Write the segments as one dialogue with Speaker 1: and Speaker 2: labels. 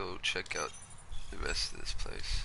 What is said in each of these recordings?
Speaker 1: go check out the rest of this place.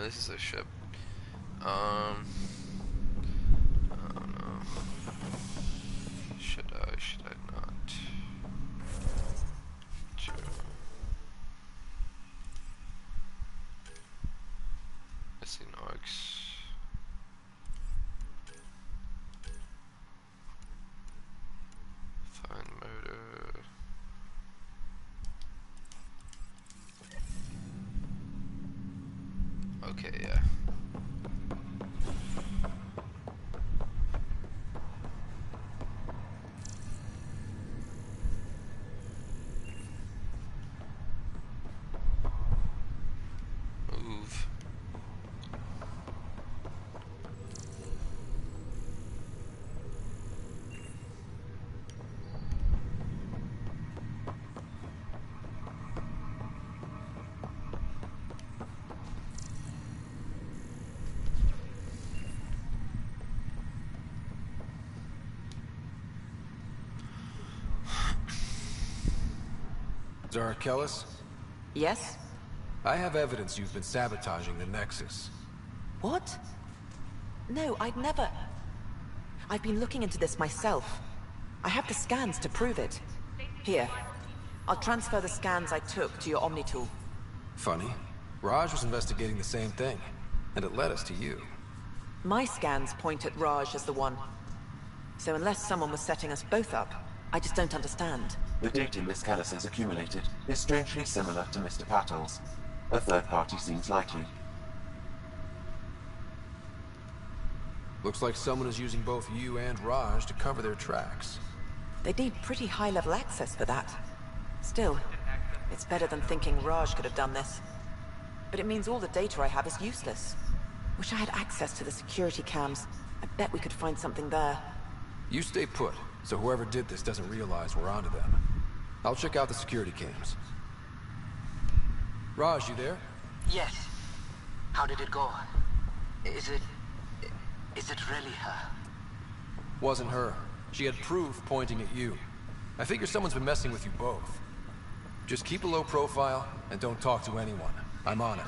Speaker 1: This is a ship. I don't know. Should I not? Sure. Missing arcs. Find murder. Okay, yeah. Move.
Speaker 2: Joshyreal?
Speaker 3: Yes?
Speaker 2: I have evidence you've been sabotaging the Nexus.
Speaker 3: What? No, I'd never... I've been looking into this myself. I have the scans to prove it. Here. I'll transfer the scans I took to your Omni tool.
Speaker 2: Funny. Raj was investigating the same thing, and it led us to you.
Speaker 3: My scans point at Raj as the one. So unless someone was setting us both up, I just don't understand.
Speaker 4: The data Miss Callis has accumulated is strangely similar to Mr. Patel's. A third party seems likely.
Speaker 2: Looks like someone is using both you and Raj to cover their tracks.
Speaker 3: They'd need pretty high-level access for that. Still, it's better than thinking Raj could have done this. But it means all the data I have is useless. Wish I had access to the security cams. I bet we could find something there.
Speaker 2: You stay put, so whoever did this doesn't realize we're onto them. I'll check out the security cams. Raj, you there?
Speaker 5: Yes. How did it go? Is it really her?
Speaker 2: Wasn't her. She had proof pointing at you. I figure someone's been messing with you both. Just keep a low profile and don't talk to anyone. I'm on it.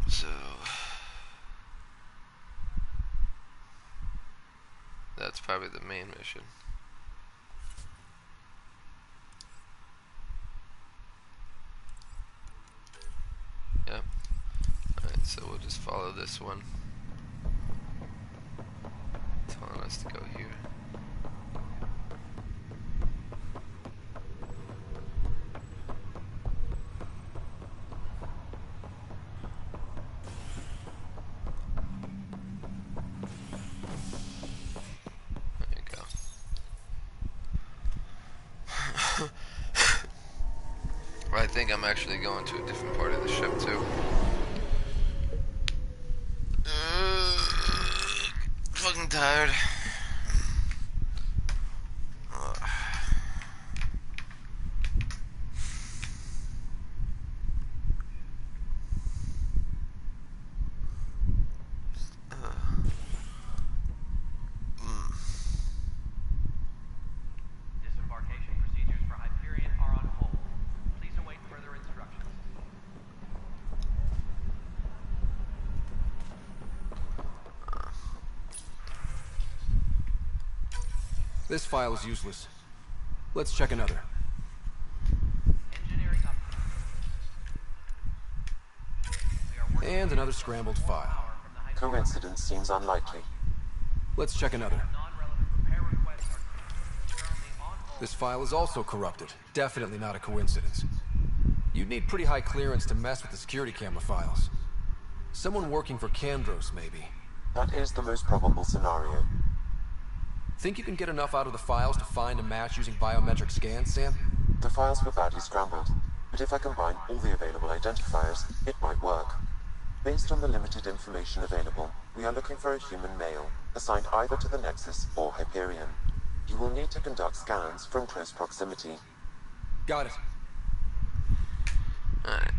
Speaker 1: So that's probably the main mission. Yep. Alright, so we'll just follow this one. It's telling us to go here. I think I'm actually going to a different part of the ship too. Fucking tired.
Speaker 2: This file is useless. Let's check another. And another scrambled file.
Speaker 4: Coincidence seems unlikely.
Speaker 2: Let's check another. This file is also corrupted. Definitely not a coincidence. You'd need pretty high clearance to mess with the security camera files. Someone working for Kandros, maybe.
Speaker 4: That is the most probable scenario.
Speaker 2: Think you can get enough out of the files to find a match using biometric scans, Sam?
Speaker 4: The files were badly scrambled, but if I combine all the available identifiers, it might work. Based on the limited information available, we are looking for a human male, assigned either to the Nexus or Hyperion. You will need to conduct scans from close proximity.
Speaker 2: Got it.
Speaker 1: Alright.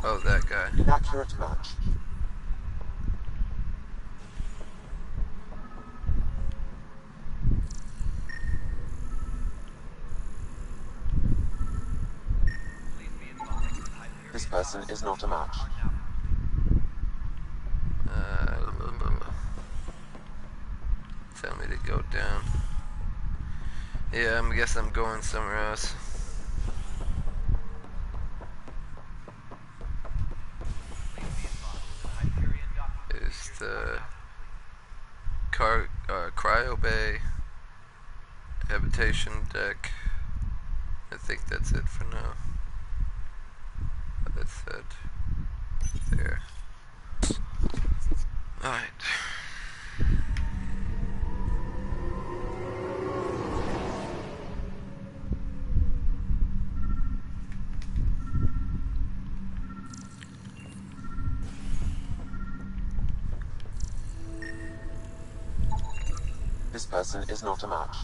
Speaker 1: Oh, that guy.
Speaker 4: Inaccurate match. This person is not a match.
Speaker 1: Tell me to go down. Yeah, I guess I'm going somewhere else. Is the cryo bay habitation deck. I think that's it for now. That's it. There. Alright.
Speaker 4: This person is not a match.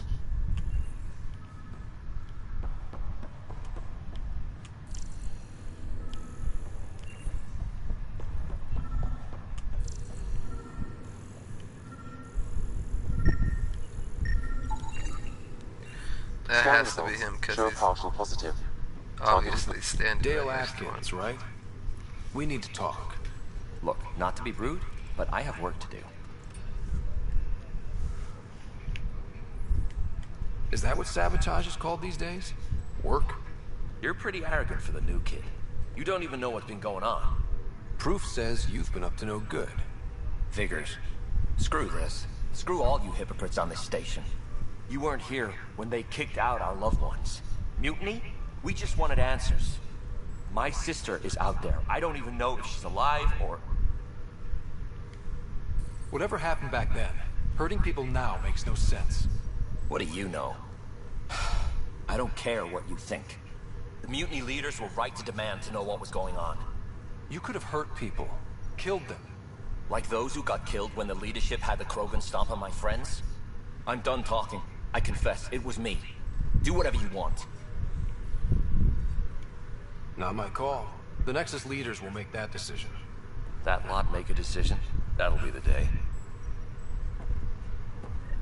Speaker 1: That
Speaker 4: Scan
Speaker 1: has to be
Speaker 4: results
Speaker 1: him because
Speaker 4: show a
Speaker 1: he's
Speaker 4: partial positive.
Speaker 1: obviously standing
Speaker 2: Dale
Speaker 1: right next to one.
Speaker 2: Atkins, right? We need to talk.
Speaker 6: Look, not to be rude, but I have work to do.
Speaker 2: Is that what sabotage is called these days? Work?
Speaker 6: You're pretty arrogant for the new kid. You don't even know what's been going on.
Speaker 2: Proof says you've been up to no good.
Speaker 6: Figures. Screw this. Screw all you hypocrites on this station. You weren't here when they kicked out our loved ones. Mutiny? We just wanted answers. My sister is out there. I don't even know if she's alive or...
Speaker 2: Whatever happened back then, hurting people now makes no sense.
Speaker 6: What do you know? I don't care what you think. The mutiny leaders were right to demand to know what was going on.
Speaker 2: You could have hurt people, killed them.
Speaker 6: Like those who got killed when the leadership had the Krogan stomp on my friends? I'm done talking. I confess, it was me. Do whatever you want.
Speaker 2: Not my call. The Nexus leaders will make that decision.
Speaker 6: That lot make a decision. That'll be the day.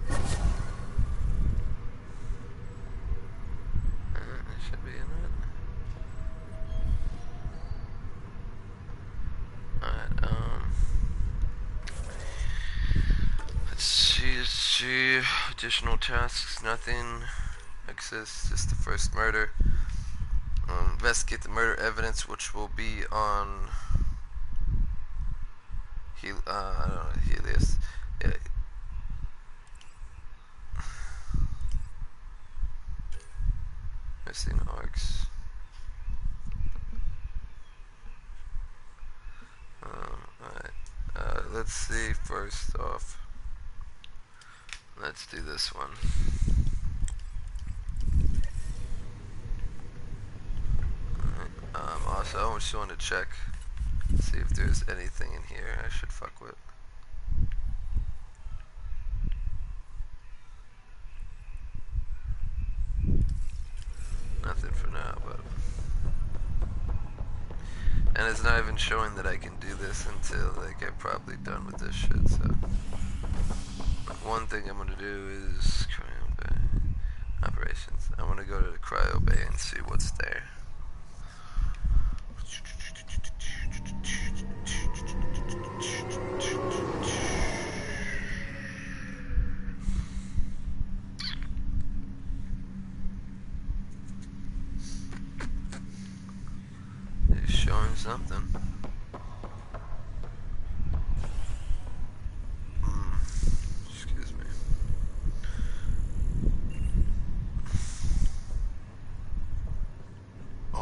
Speaker 1: It should be in it. Alright, let's see, additional tasks, nothing. Access, just the first murder. Investigate the murder evidence, which will be on I don't know, Helios. Yeah. Missing arcs. Alright. Let's see, first off. Let's do this one. Also, I just want to check, see if there's anything in here I should fuck with. Nothing for now, but... And it's not even showing that I can do this until, like, I'm probably done with this shit, so... One thing I'm gonna do is... Cryo Bay... Operations. I'm gonna go to the Cryo Bay and see what's there. It's showing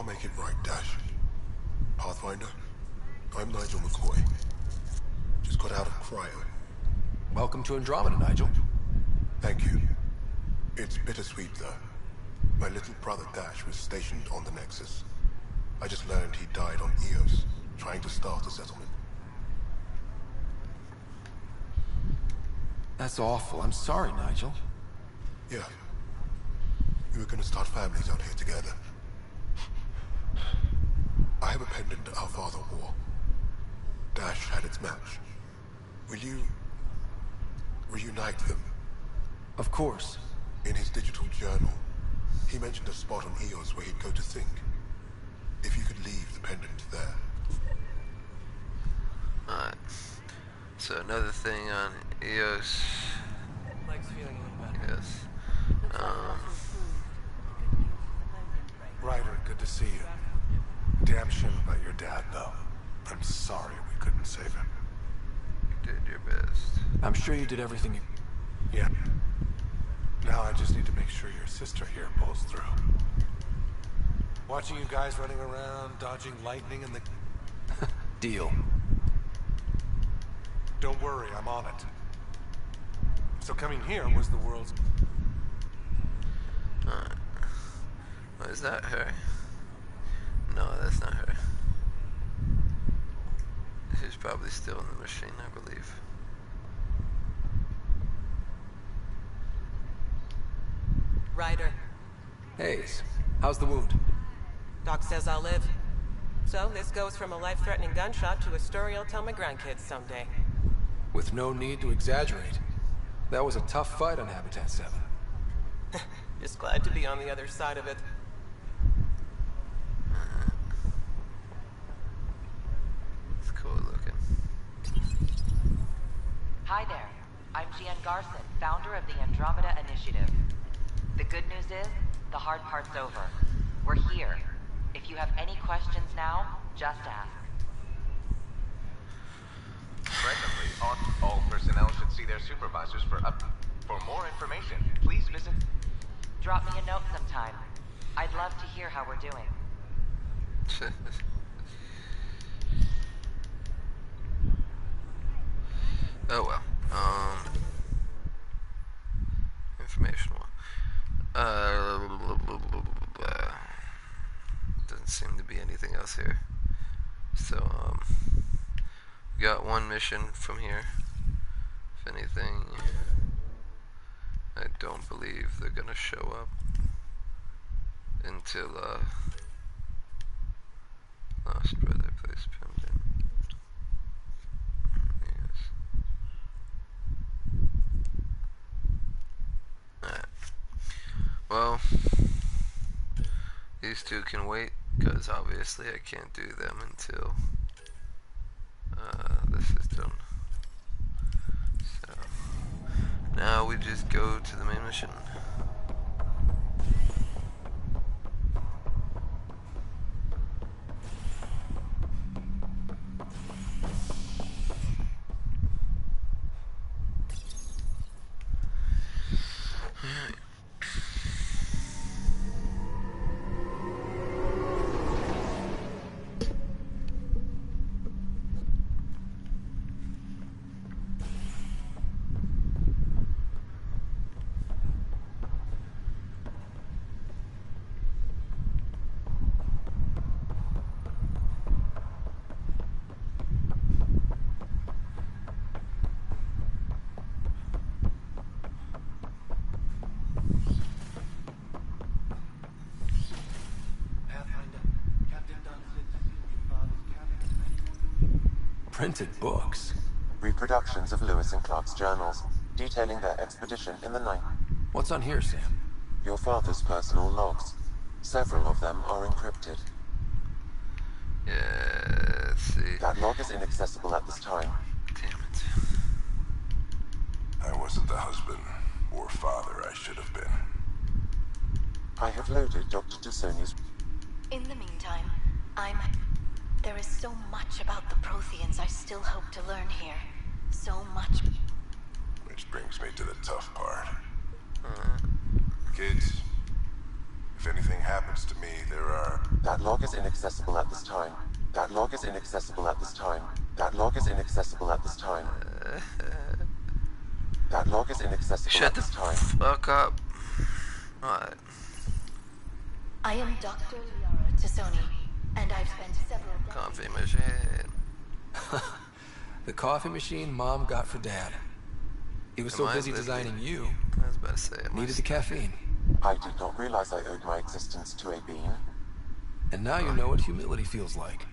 Speaker 7: I'll make it right, Dash. Pathfinder, I'm Nigel McCoy. Just got out of cryo.
Speaker 2: Welcome to Andromeda, Nigel.
Speaker 7: Thank you. It's bittersweet, though. My little brother Dash was stationed on the Nexus. I just learned he died on Eos, trying to start a settlement.
Speaker 2: That's awful. I'm sorry, Nigel.
Speaker 7: Yeah. We were gonna start families out here together. I have a pendant our father wore. Dash had its match. Will you reunite them?
Speaker 2: Of course.
Speaker 7: In his digital journal, he mentioned a spot on Eos where he'd go to think. If you could leave the pendant there.
Speaker 1: Alright. So another thing on Eos.
Speaker 2: Legs feeling a little better.
Speaker 1: Yes.
Speaker 8: Ryder, good to see you. Damn shame about your dad, though. I'm sorry we couldn't save him.
Speaker 1: You did your best.
Speaker 2: I'm sure you did everything you...
Speaker 8: Yeah. Now I just need to make sure your sister here pulls through. Watching you guys running around, dodging lightning and the...
Speaker 2: Deal.
Speaker 8: Don't worry, I'm on it. So coming here was the world's...
Speaker 1: Alright. Oh, is that her? No, that's not her. She's probably still in the machine, I believe.
Speaker 9: Ryder.
Speaker 2: Hayes, how's the wound?
Speaker 9: Doc says I'll live. So this goes from a life-threatening gunshot to a story I'll tell my grandkids someday.
Speaker 2: With no need to exaggerate. That was a tough fight on Habitat 7.
Speaker 9: Just glad to be on the other side of it.
Speaker 1: It's cool looking.
Speaker 10: Hi there. I'm Gian Garson, founder of the Andromeda Initiative. The good news is, the hard part's over. We're here. If you have any questions now, just ask.
Speaker 11: Presently, all personnel should see their supervisors for more information. Please visit...
Speaker 10: Drop me a note sometime. I'd love to hear how we're doing.
Speaker 1: Oh well. Informational. Doesn't seem to be anything else here. So, we got one mission from here. If anything, I don't believe they're gonna show up until, Lost Brother Place Pendant. Yes. Alright. Well, these two can wait, because obviously I can't do them until this is done. So, now we just go to the main mission.
Speaker 2: Printed books.
Speaker 4: Reproductions of Lewis and Clark's journals, detailing their expedition in the night.
Speaker 2: What's on here, Sam?
Speaker 4: Your father's personal logs. Several of them are encrypted.
Speaker 1: Yeah, let's see.
Speaker 4: That log is inaccessible at this time.
Speaker 1: Damn it.
Speaker 7: I wasn't the husband or father I should have been.
Speaker 4: I have loaded Dr. Dusoni's...
Speaker 12: In the meantime, there is so much about the Protheans I still hope to learn here. So much.
Speaker 7: Which brings me to the tough part. Kids, If anything happens to me, there are...
Speaker 4: That log is inaccessible at this time. That log is inaccessible at this time. That log is inaccessible at this time. That log is inaccessible
Speaker 1: Shut
Speaker 4: at
Speaker 1: the
Speaker 4: this time.
Speaker 1: fuck up. Alright.
Speaker 12: I am Dr. Liara Tassoni, and I've spent several
Speaker 1: Coffee
Speaker 12: decades...
Speaker 1: machine.
Speaker 2: The coffee machine Mom got for Dad. He was so busy designing you,
Speaker 1: I was about to say,
Speaker 2: needed the caffeine.
Speaker 4: I did not realize I owed my existence to a bean.
Speaker 2: And now you know what humility feels like.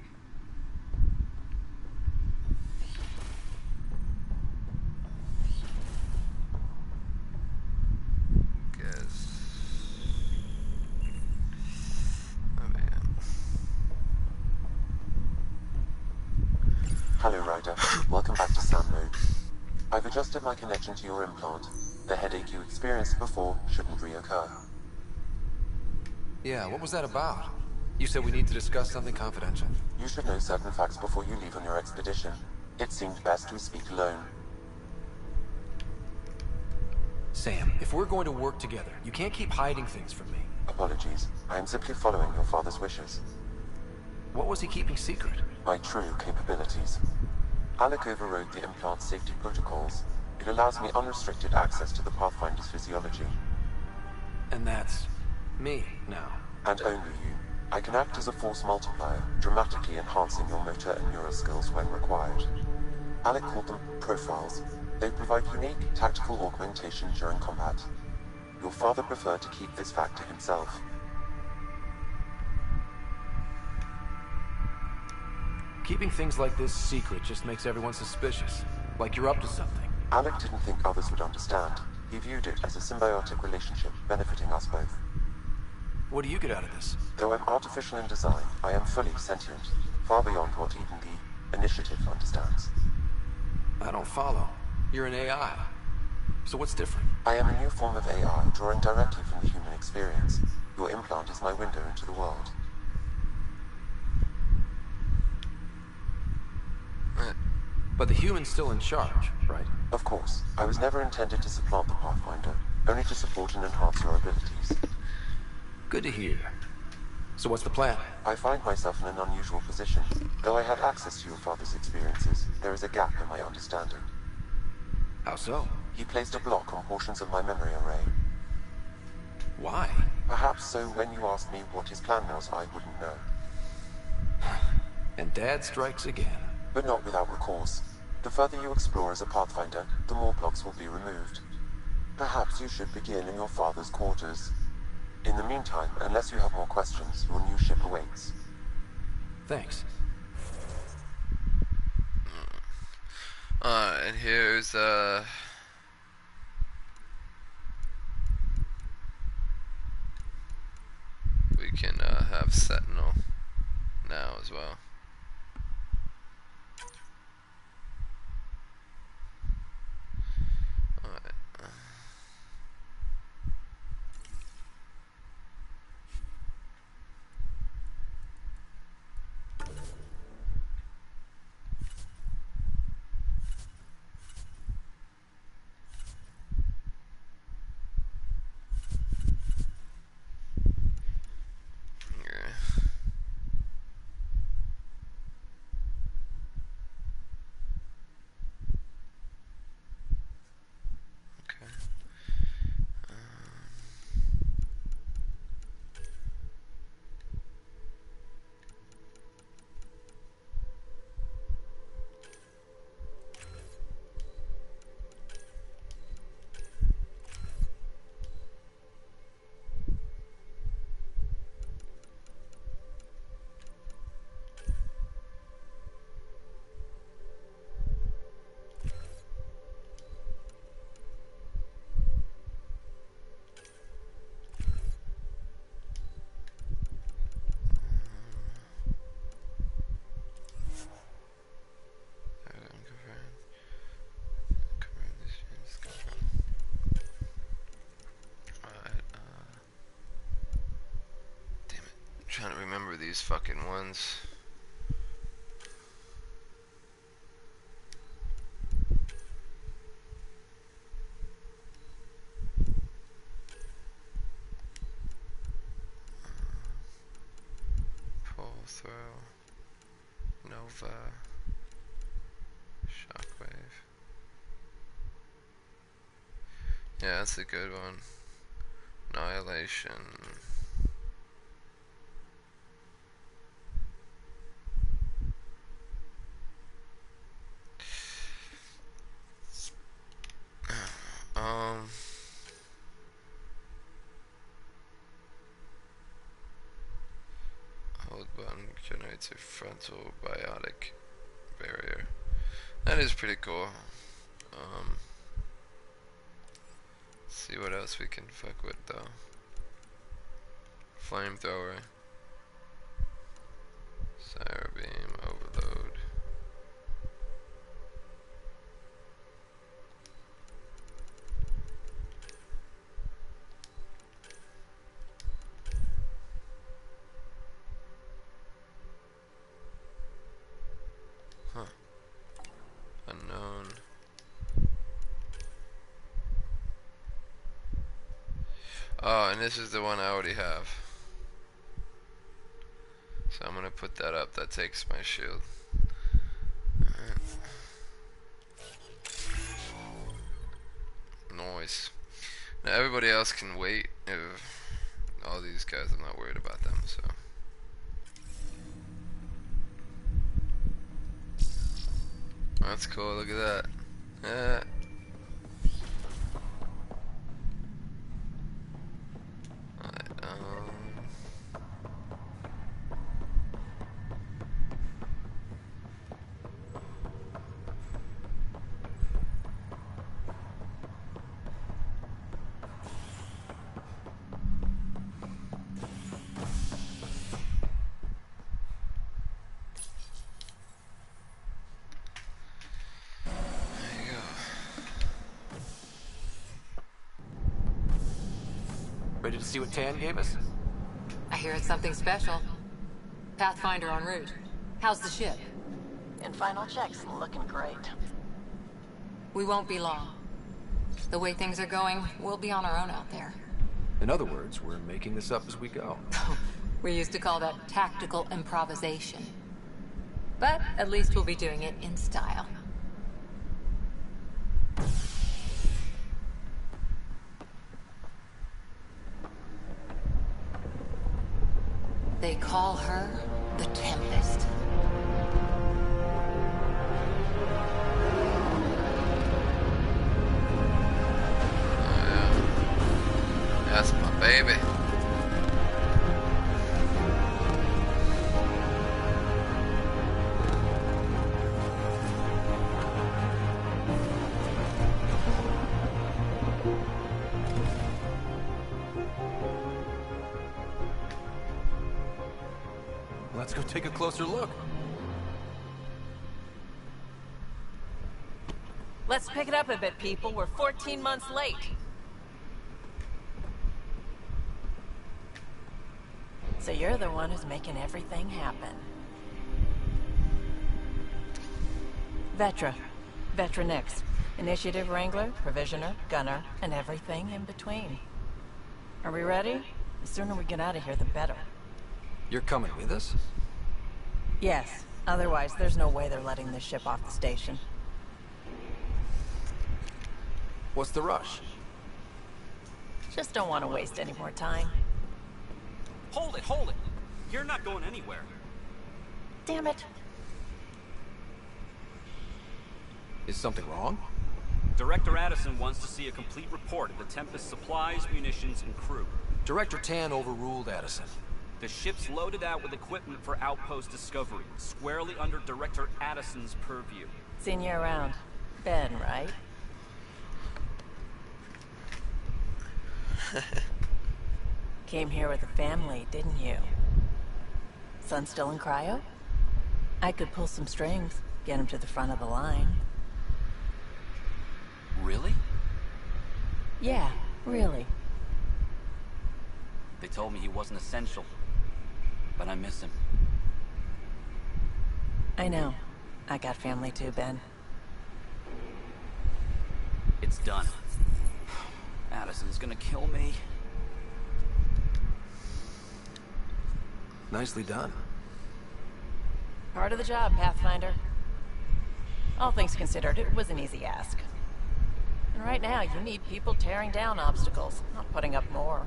Speaker 4: Hello, Ryder. Welcome back to Sam mode. I've adjusted my connection to your implant. The headache you experienced before shouldn't reoccur.
Speaker 2: Yeah, what was that about? You said we need to discuss something confidential.
Speaker 4: You should know certain facts before you leave on your expedition. It seemed best we speak alone.
Speaker 2: Sam, if we're going to work together, you can't keep hiding things from me.
Speaker 4: Apologies. I am simply following your father's wishes.
Speaker 2: What was he keeping secret?
Speaker 4: My true capabilities. Alec overrode the implant safety protocols. It allows me unrestricted access to the Pathfinder's physiology.
Speaker 2: And that's... me, now.
Speaker 4: And only you. I can act as a force multiplier, dramatically enhancing your motor and neural skills when required. Alec called them profiles. They provide unique, tactical augmentation during combat. Your father preferred to keep this fact to himself.
Speaker 2: Keeping things like this secret just makes everyone suspicious. Like you're up to something.
Speaker 4: Alec didn't think others would understand. He viewed it as a symbiotic relationship, benefiting us both.
Speaker 2: What do you get out of this?
Speaker 4: Though I'm artificial in design, I am fully sentient, far beyond what even the Initiative understands.
Speaker 2: I don't follow. You're an AI. So what's different?
Speaker 4: I am a new form of AI, drawing directly from the human experience. Your implant is my window into the world.
Speaker 2: But the human's still in charge, right?
Speaker 4: Of course. I was never intended to supplant the Pathfinder, only to support and enhance your abilities.
Speaker 2: Good to hear. So what's the plan?
Speaker 4: I find myself in an unusual position. Though I have access to your father's experiences, there is a gap in my understanding.
Speaker 2: How so?
Speaker 4: He placed a block on portions of my memory array.
Speaker 2: Why?
Speaker 4: Perhaps so when you asked me what his plan was, I wouldn't know.
Speaker 2: And Dad strikes again.
Speaker 4: But not without recourse. The further you explore as a Pathfinder, the more blocks will be removed. Perhaps you should begin in your father's quarters. In the meantime, unless you have more questions, your new ship awaits.
Speaker 2: Thanks.
Speaker 1: And here's, we can, have Sentinel now as well. Trying to remember these fucking ones. throw. Nova. Shockwave. Yeah, that's a good one. Annihilation. Hold button generates a frontal biotic barrier. That is pretty cool. See what else we can fuck with though. Flamethrower. Sire beam overload. Huh. Unknown. Oh, and this is the one I already have. So I'm gonna put that up. That takes my shield. Nice. Now everybody else can wait. If all these guys, I'm not worried about them. So. That's cool. Look at that. Yeah.
Speaker 2: Ready to see what Tan gave us?
Speaker 13: I hear it's something special. Pathfinder en route. How's the ship?
Speaker 12: In final checks, looking great.
Speaker 13: We won't be long. The way things are going, we'll be on our own out there.
Speaker 2: In other words, we're making this up as we go.
Speaker 13: We used to call that tactical improvisation. But at least we'll be doing it in style. They call her the Tempest.
Speaker 1: Oh yeah. That's my baby.
Speaker 2: Let's go take a closer look.
Speaker 9: Let's pick it up a bit, people. We're 14 months late.
Speaker 14: So you're the one who's making everything happen. Vetra. Vetra Nix. Initiative Wrangler, Provisioner, Gunner, and everything in between. Are we ready? The sooner we get out of here, the better.
Speaker 2: You're coming with us?
Speaker 14: Yes. Otherwise, there's no way they're letting this ship off the station.
Speaker 2: What's the rush?
Speaker 14: Just don't want to waste any more time.
Speaker 15: Hold it, hold it! You're not going anywhere.
Speaker 14: Damn it.
Speaker 2: Is something wrong?
Speaker 15: Director Addison wants to see a complete report of the Tempest's supplies, munitions, and crew.
Speaker 2: Director Tan overruled Addison.
Speaker 15: The ship's loaded out with equipment for outpost discovery, squarely under Director Addison's purview.
Speaker 14: Seen you around. Ben, right? Came here with a family, didn't you? Son still in cryo? I could pull some strings, get him to the front of the line.
Speaker 15: Really?
Speaker 14: Yeah, really.
Speaker 15: They told me he wasn't essential, but I miss him.
Speaker 14: I know. I got family too, Ben.
Speaker 15: It's done. Addison's gonna kill me.
Speaker 2: Nicely done.
Speaker 14: Part of the job, Pathfinder. All things considered, it was an easy ask. And right now, you need people tearing down obstacles, not putting up more.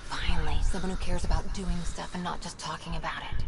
Speaker 13: Finally, someone who cares about doing stuff and not just talking about it.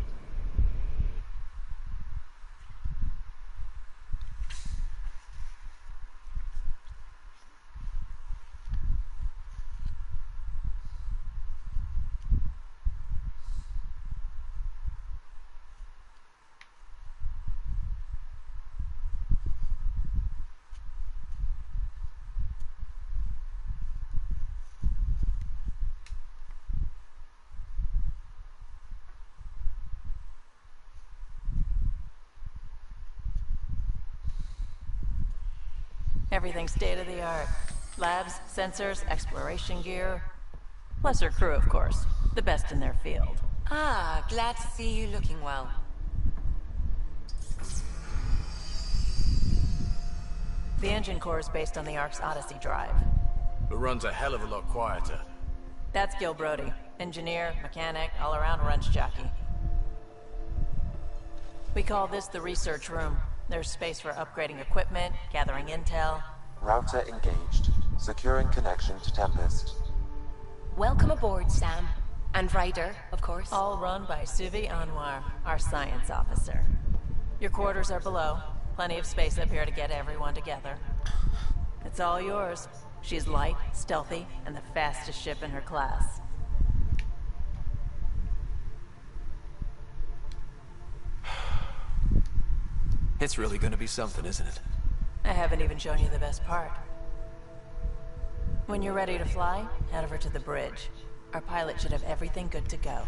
Speaker 14: Everything's state-of-the-art. Labs, sensors, exploration gear. Lesser crew, of course. The best in their field.
Speaker 10: Ah, glad to see you looking well.
Speaker 14: The engine core is based on the Ark's Odyssey drive.
Speaker 2: It runs a hell of a lot quieter.
Speaker 14: That's Gil Brody. Engineer, mechanic, all-around wrench jockey. We call this the research room. There's space for upgrading equipment, gathering intel.
Speaker 4: Router engaged. Securing connection to Tempest.
Speaker 16: Welcome aboard, Sam. And Ryder, of course.
Speaker 14: All run by Suvi Anwar, our science officer. Your quarters are below. Plenty of space up here to get everyone together. It's all yours. She's light, stealthy, and the fastest ship in her class.
Speaker 2: It's really gonna be something, isn't it?
Speaker 14: I haven't even shown you the best part. When you're ready to fly, head over to the bridge. Our pilot should have everything good to go.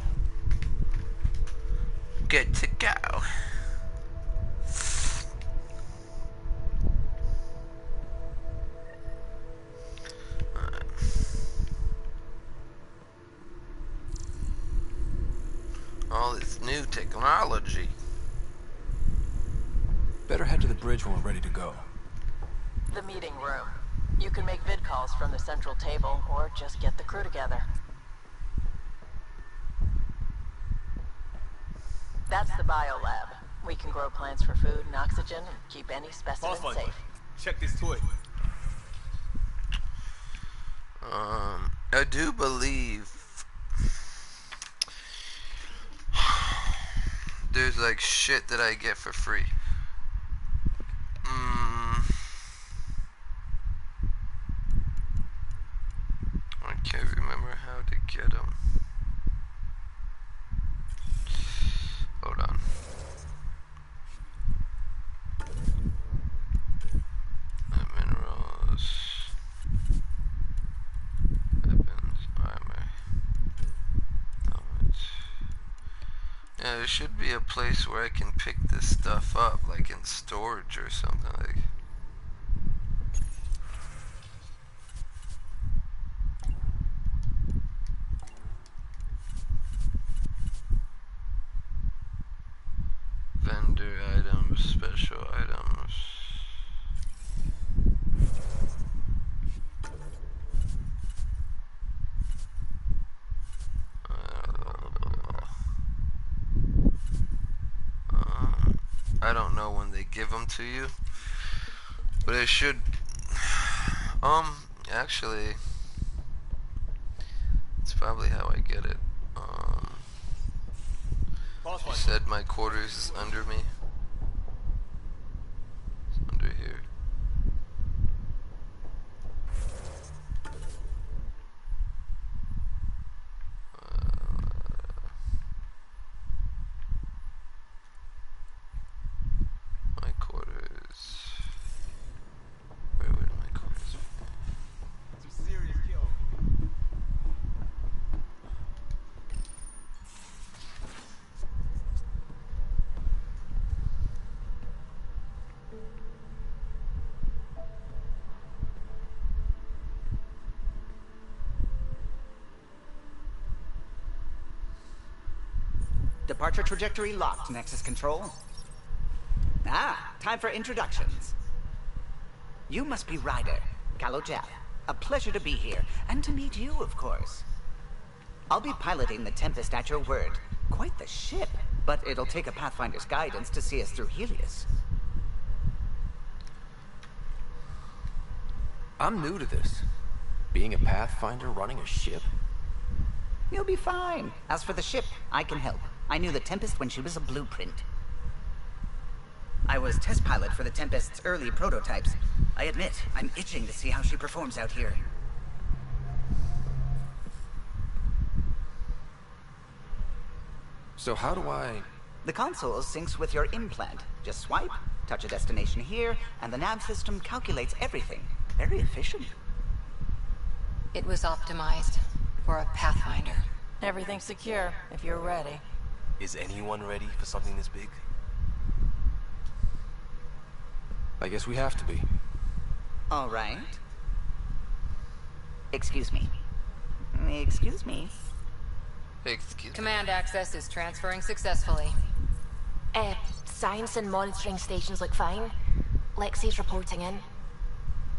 Speaker 1: Good to go. All this new technology.
Speaker 2: Better head to the bridge when we're ready to go.
Speaker 14: The meeting room. You can make vid calls from the central table, or just get the crew together. That's the biolab. We can grow plants for food and oxygen, and keep any specimen safe.
Speaker 17: Check this toy.
Speaker 1: I do believe there's like shit that I get for free. I can't remember how to get them. Hold on. Minerals. Weapons. Armor. Yeah, there should be a place where I can pick this stuff up, like in storage or something like. Vendor items, special items. I don't know when they give them to you, but it should. Actually, it's probably how I get it. You said my quarters is under me. It's under here. My quarters. Where would my quarters be?
Speaker 17: Some serious kill.
Speaker 18: Departure trajectory locked, Nexus Control. Ah, time for introductions. You must be Ryder, Kalojal. A pleasure to be here, and to meet you, of course. I'll be piloting the Tempest at your word. Quite the ship, but it'll take a Pathfinder's guidance to see us through Helios.
Speaker 2: I'm new to this. Being a Pathfinder running a ship?
Speaker 18: You'll be fine. As for the ship, I can help. I knew the Tempest when she was a blueprint. I was test pilot for the Tempest's early prototypes. I admit, I'm itching to see how she performs out here.
Speaker 2: So how do I...
Speaker 18: The console syncs with your implant. Just swipe, touch a destination here, and the nav system calculates everything. Very efficient.
Speaker 13: It was optimized for a Pathfinder.
Speaker 14: Everything's secure, if you're ready.
Speaker 19: Is anyone ready for something this big?
Speaker 2: I guess we have to be.
Speaker 18: All right. Excuse me. Excuse me.
Speaker 1: Excuse me.
Speaker 13: Command access is transferring successfully.
Speaker 16: Science and monitoring stations look fine. Lexi's reporting in.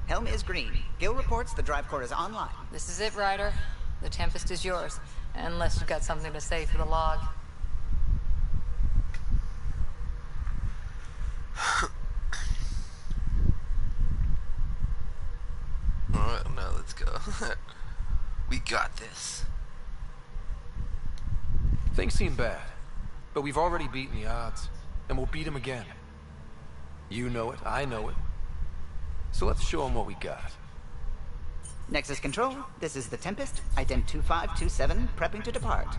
Speaker 18: Helm is green. Gil reports the drive core is online.
Speaker 13: This is it, Ryder. The Tempest is yours. Unless you've got something to say for the log.
Speaker 1: Alright, now let's go. We got this.
Speaker 2: Things seem bad, but we've already beaten the odds, and we'll beat them again. You know it, I know it. So let's show them what we got.
Speaker 18: Nexus Control, this is the Tempest, ident 2527, prepping to depart.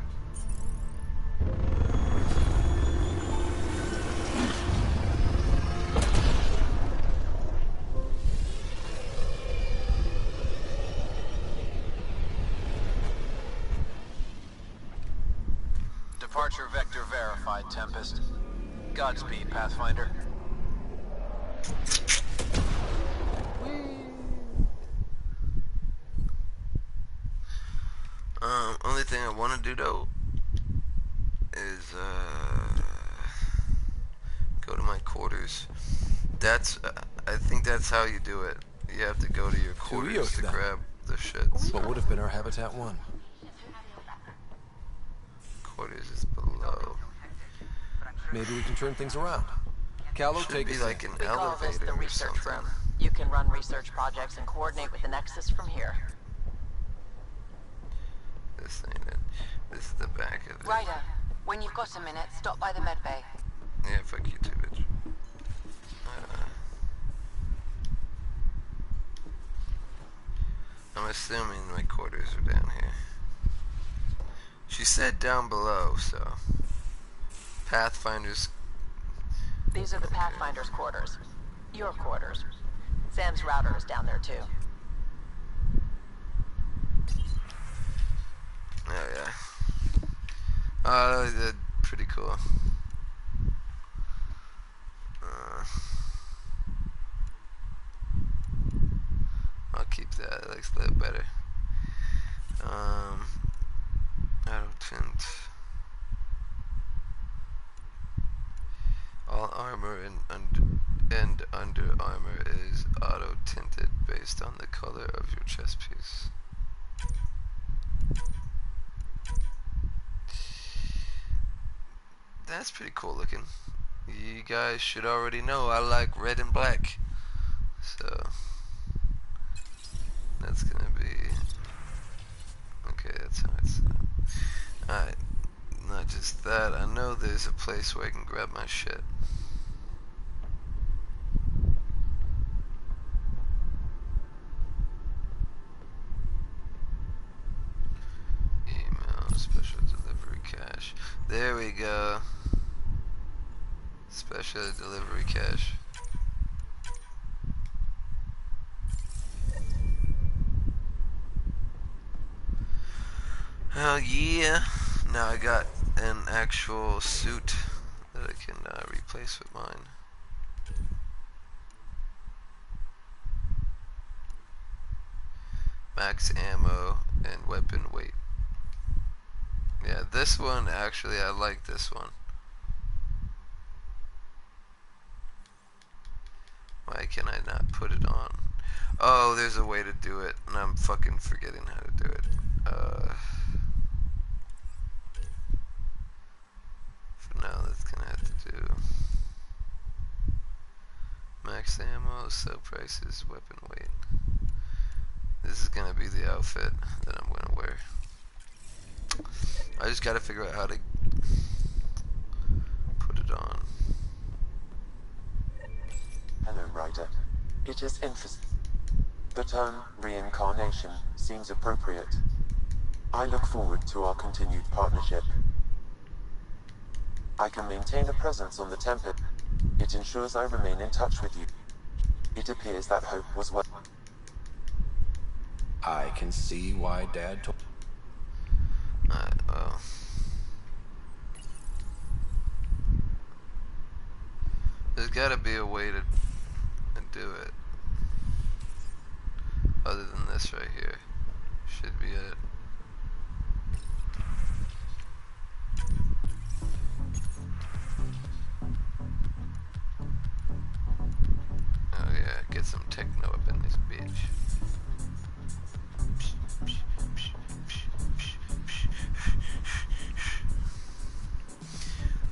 Speaker 20: Departure vector verified, Tempest. Godspeed, Pathfinder.
Speaker 1: Only thing I want to do though is go to my quarters. That's I think that's how you do it. You have to go to your quarters to grab the shits.
Speaker 2: What would have been our Habitat 1?
Speaker 1: Quarters is below.
Speaker 2: Maybe we can turn things around. Callow,
Speaker 1: Should
Speaker 2: take
Speaker 1: be
Speaker 2: us
Speaker 1: like
Speaker 2: in.
Speaker 1: an
Speaker 14: We call this
Speaker 1: elevator
Speaker 14: the
Speaker 1: or
Speaker 14: research
Speaker 1: something.
Speaker 14: room. You can run research projects and coordinate with the Nexus from here.
Speaker 1: This ain't it. This is the back of it.
Speaker 10: Ryder, when you've got a minute, stop by the med bay.
Speaker 1: Yeah, fuck you too, bitch. I'm assuming my quarters are down here. She said down below, so... Pathfinder's...
Speaker 14: These are the Pathfinder's quarters. Your quarters. Sam's router is down there too.
Speaker 1: Oh, yeah. Oh, that's pretty cool. I'll keep that. It looks a little better. Auto tint. All armor and under armor is auto tinted based on the color of your chest piece. That's pretty cool looking. You guys should already know I like red and black. So that's gonna be okay, that's how it's set up. Alright. Not just that, I know there's a place where I can grab my shit. Email, special delivery cache. There we go. Special delivery cache. Hell yeah. Now I got an actual suit that I can replace with mine. Max ammo and weapon weight. Yeah, this one actually, I like this one. Why can I not put it on? Oh, there's a way to do it, and I'm fucking forgetting how to do it. Max ammo, sell prices, weapon weight. This is gonna be the outfit that I'm gonna wear. I just gotta figure out how to put it on.
Speaker 4: Hello, Ryder. It is interesting. The term reincarnation seems appropriate. I look forward to our continued partnership. I can maintain a presence on the Tempest. It ensures I remain in touch with you. It appears that hope was well.
Speaker 2: I can see why Dad told.
Speaker 1: Well. There's gotta be a way to do it. Other than this right here. Should be it. Oh yeah, get some techno up in this bitch.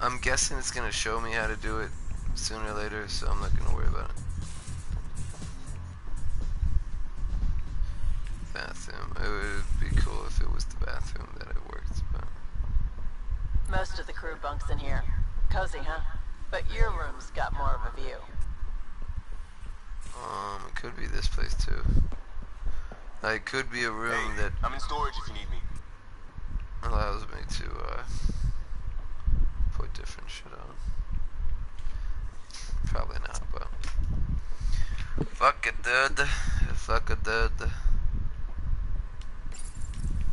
Speaker 1: I'm guessing it's gonna show me how to do it sooner or later, so I'm not gonna worry about it. Bathroom. It would be cool if it was the bathroom that it worked, but...
Speaker 14: Most of the crew bunks in here. Cozy, huh? But your room's got more of a view.
Speaker 1: It could be this place too. Like, it could be a room that
Speaker 20: I'm in storage if you need me.
Speaker 1: allows me to put different shit on. Probably not, but fuck it, dude. Fuck it, dude.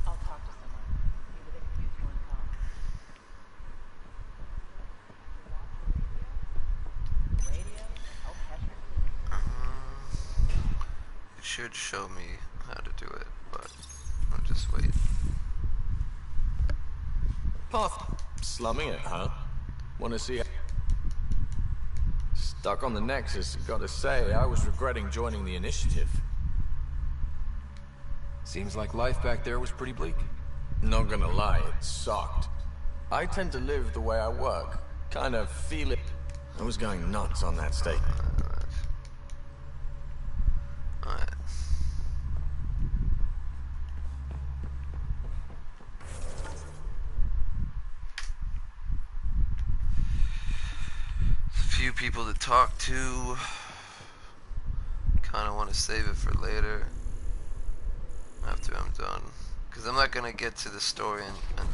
Speaker 14: I'll talk to someone. Maybe they could use you on comms. Radio? Help catch your sleep.
Speaker 1: It should show me how to do it, but I'll just wait.
Speaker 2: Slumming it, huh? Wanna see? Stuck on the Nexus, gotta say, I was regretting joining the initiative. Seems like life back there was pretty bleak. Not gonna lie, it sucked. I tend to live the way I work. Kind of feel it. I was going nuts on that state.
Speaker 1: Alright. Few people to talk to. Kind of want to save it for later after I'm done, because I'm not gonna get to the story and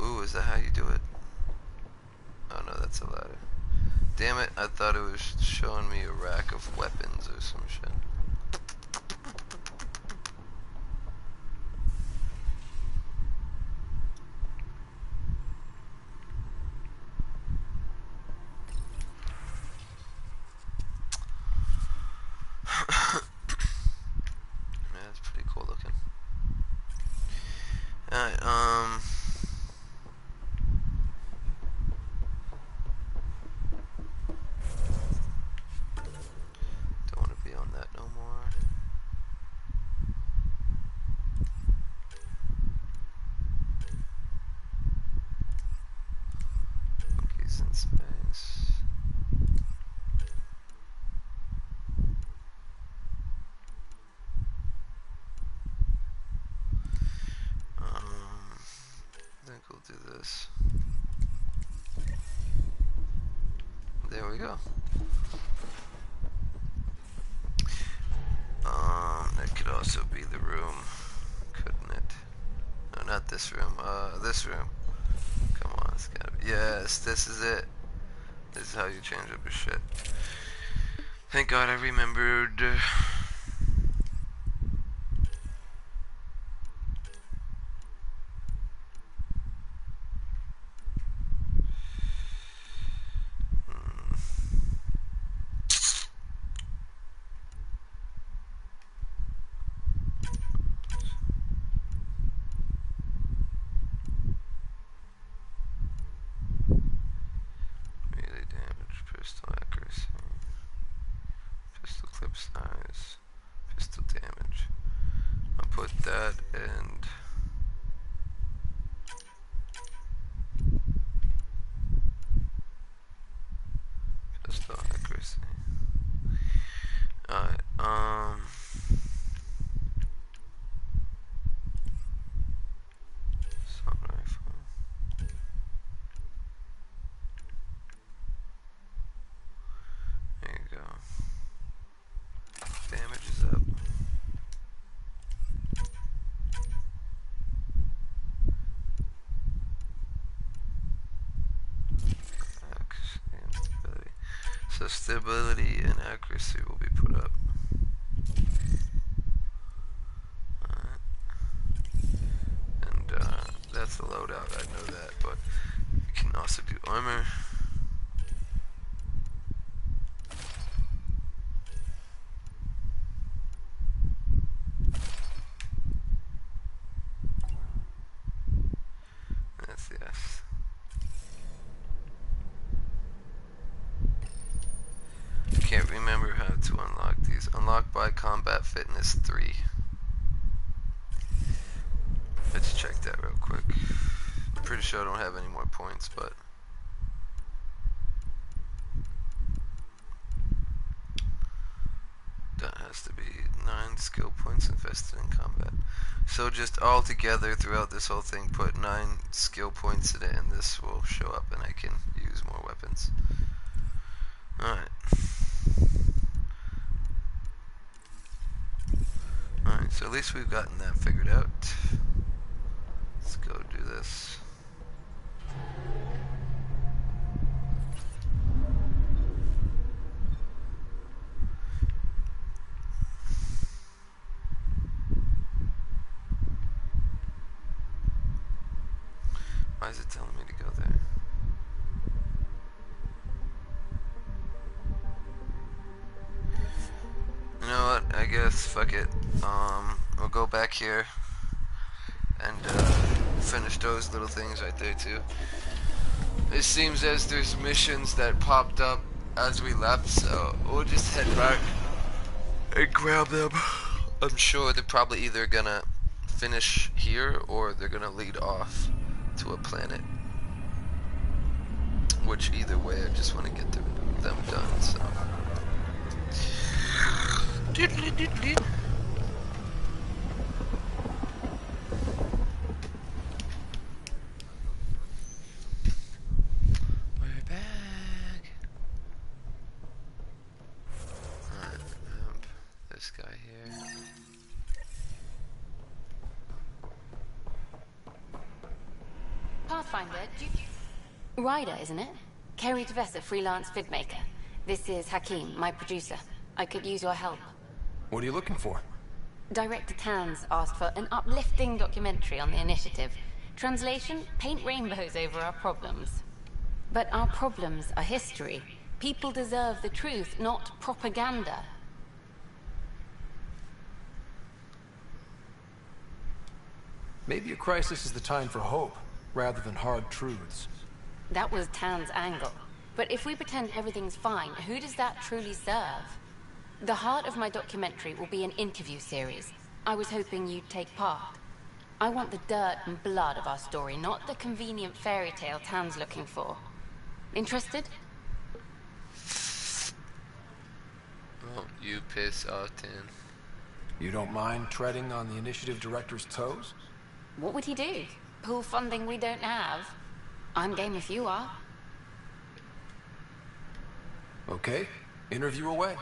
Speaker 1: ooh, is that how you do it? Oh no, that's a ladder. Damn it, I thought it was showing me a rack of weapons or some shit. Alright, don't want to be on that no more. Monkeys in space. I think we'll do this. There we go. That could also be the room, couldn't it? No, not this room. This room. Come on, it's gotta be. Yes, this is it. This is how you change up your shit. Thank God I remembered. Melee damage, pistol accuracy, pistol clip size, pistol damage. I'll put that and pistol accuracy. Alright, assault rifle. There you go. Damage is up. Accuracy and stability. So stability and accuracy will be put up. Alright. And that's the loadout, I know that, but you can also do armor. That's yes. Can't remember how to unlock these. Unlock by combat fitness 3. Let's check that real quick. I'm pretty sure I don't have any more points, but that has to be 9 skill points invested in combat. So just all together throughout this whole thing, put 9 skill points in it, and this will show up, and I can use more weapons. Alright. Alright, so at least we've gotten that figured out. Let's go do this. Why is it telling me to go there? You know what? I guess fuck it. We'll go back here and finish those little things right there too. It seems as there's missions that popped up as we left, so we'll just head back and grab them. I'm sure they're probably either gonna finish here or they're gonna lead off to a planet. Which either way, I just want to get them done. So. Diddly diddly. We're back. Alright, this guy here.
Speaker 16: Pathfinder, Ryder, isn't it? Kerry Tvessa, freelance vidmaker. This is Hakim, my producer. I could use your help.
Speaker 2: What are you looking for?
Speaker 16: Director Tans asked for an uplifting documentary on the initiative. Translation, paint rainbows over our problems. But our problems are history. People deserve the truth, not propaganda.
Speaker 2: Maybe a crisis is the time for hope, rather than hard truths.
Speaker 16: That was Tan's angle. But if we pretend everything's fine, who does that truly serve? The heart of my documentary will be an interview series. I was hoping you'd take part. I want the dirt and blood of our story, not the convenient fairy tale Tan's looking for. Interested?
Speaker 1: Won't you piss off Tan?
Speaker 2: You don't mind treading on the initiative director's toes?
Speaker 16: What would he do? Pull funding we don't have? I'm game if you are.
Speaker 2: Okay, interview away.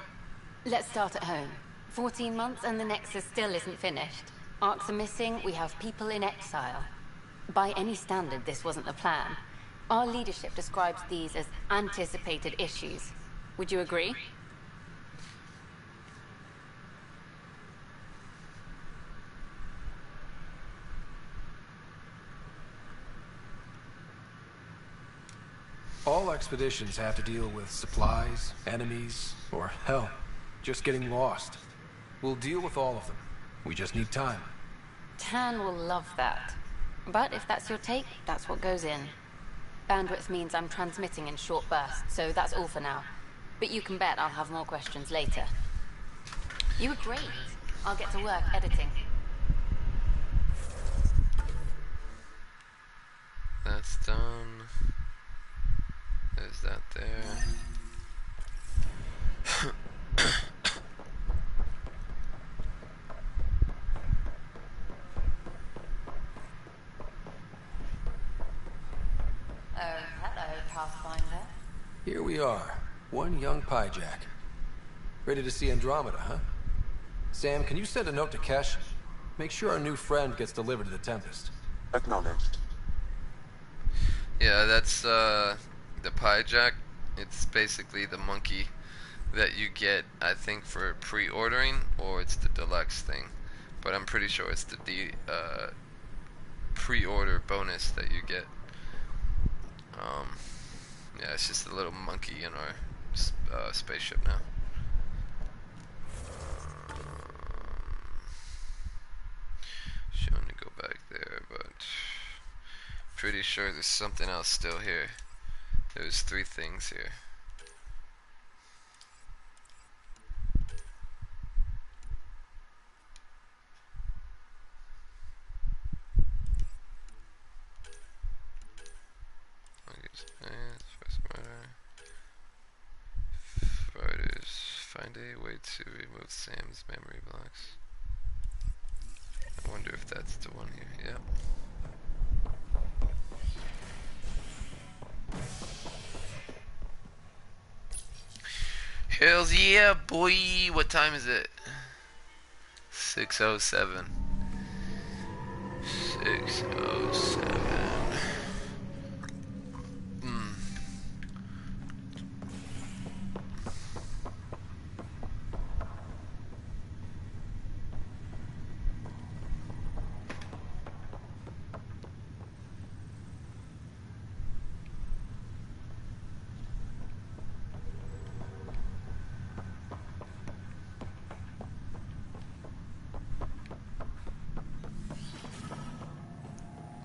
Speaker 16: Let's start at home. 14 months and the Nexus still isn't finished. Arcs are missing, we have people in exile. By any standard, this wasn't the plan. Our leadership describes these as anticipated issues. Would you agree?
Speaker 2: All expeditions have to deal with supplies, enemies, or hell, just getting lost. We'll deal with all of them. We just need time.
Speaker 16: Tan will love that. But if that's your take, that's what goes in. Bandwidth means I'm transmitting in short bursts, so that's all for now. But you can bet I'll have more questions later. You were great. I'll get to work editing.
Speaker 1: That's done. There's that there.
Speaker 16: Pathfinder.
Speaker 2: Here we are, one young Pyjack. Ready to see Andromeda, huh? Sam, can you send a note to Kesh? Make sure our new friend gets delivered to the Tempest.
Speaker 4: Acknowledged.
Speaker 1: Yeah, that's the Pyjack. It's basically the monkey that you get, I think, for pre-ordering, or it's the deluxe thing. But I'm pretty sure it's the pre-order bonus that you get. Yeah, it's just a little monkey in our spaceship now. Showing to go back there, but pretty sure there's something else still here. There's 3 things here. First murder. Fighters, find a way to remove Sam's memory blocks. I wonder if that's the one here. Yep. Hells yeah, boy! What time is it? 6:07. 6:07.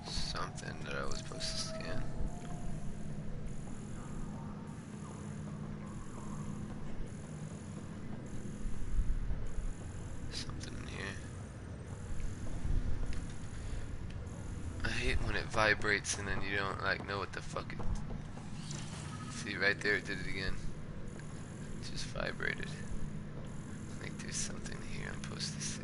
Speaker 1: Something that I was supposed to scan. Something in here. I hate when it vibrates and then you don't like know what the fuck it. See right there, it did it again. It just vibrated. Like there's something here I'm supposed to see.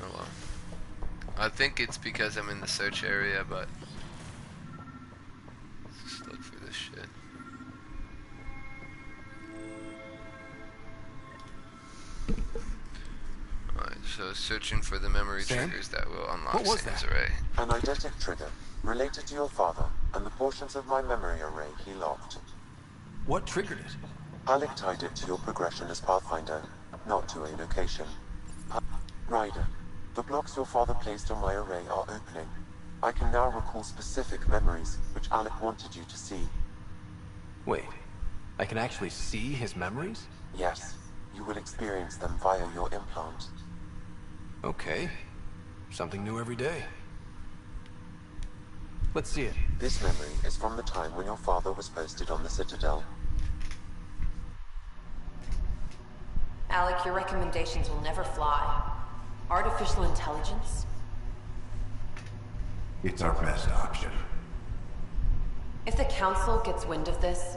Speaker 1: Oh well. I think it's because I'm in the search area, but let's just look for this shit. Alright, so searching for the memory triggers that will unlock Sam's array.
Speaker 4: An eidetic trigger, related to your father, and the portions of my memory array he locked.
Speaker 2: What triggered it?
Speaker 4: Alec tied it to your progression as Pathfinder, not to a location. Ryder, the blocks your father placed on my array are opening. I can now recall specific memories, which Alec wanted you to see.
Speaker 2: Wait, I can actually see his memories?
Speaker 4: Yes, you will experience them via your implant.
Speaker 2: Okay, something new every day. Let's see it.
Speaker 4: This memory is from the time when your father was posted on the Citadel.
Speaker 21: Alec, your recommendations will never fly. Artificial intelligence?
Speaker 22: It's our best option.
Speaker 21: If the Council gets wind of this,